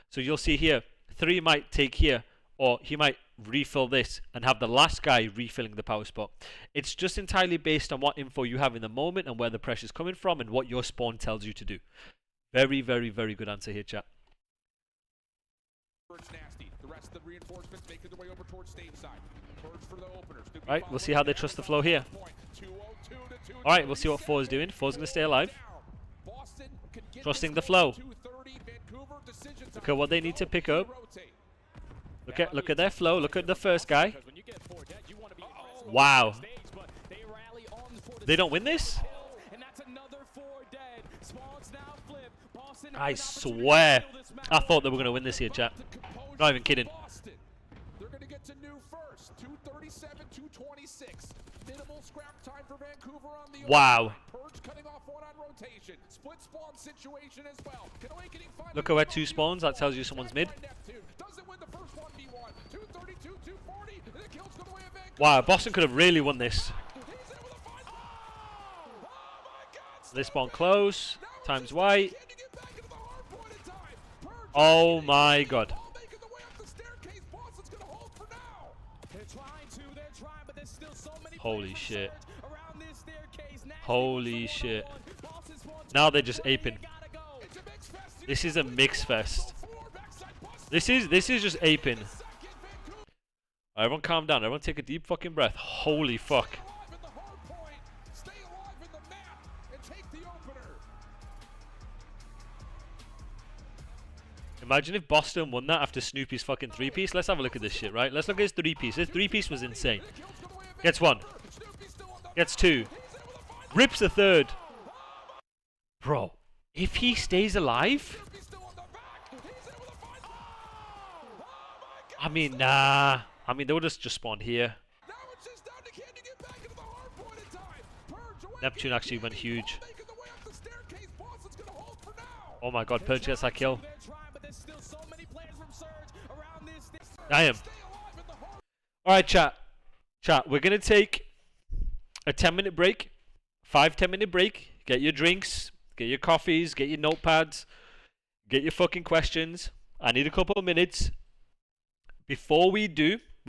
So you'll see here, 3 might take here, or he might refill this and have the last guy refilling the power spot. It's just entirely based on what info you have in the moment and where the pressure's coming from and what your spawn tells you to do. Very, very, very good answer here, chat. Nasty. The rest of the reinforcements making their way over towards stage side. Purge for the openers. Right, we'll see how they trust the flow here. Alright, we'll see what 4 is doing. 4's going to stay alive. Trusting the flow. Look at what they need to pick up. Look at their flow. Look at the first guy. Wow. They don't win this? I swear. I thought they were going to win this here, chat. Not even kidding. They're going to get to new first. 237, 226. Minimal scrap time for Vancouver on the wow. Purge cutting off 1 on rotation. Split spawn situation as well. Look at where 2 spawns. That tells you someone's mid. Wow, Boston could have really won this. They spawn close. Times white. Oh my god. Holy shit. Holy shit. Now they're just aping. This is a mix fest. This is just aping. Everyone calm down. Everyone take a deep fucking breath. Holy fuck. Imagine if Boston won that after Snoopy's fucking 3-piece. Let's have a look at this shit, right? Let's look at his 3-piece. His 3-piece was insane. Gets 1. Gets 2. Rips the 3rd. Bro, if he stays alive... I mean, nah. I mean, they would have just spawned here. Neptune actually went huge. Oh my god, Purge gets that kill. I am. Alright, chat. Chat, we're going to take a 10-minute break. 5-10-minute break. Get your drinks. Get your coffees. Get your notepads. Get your fucking questions. I need a couple of minutes. Before we do,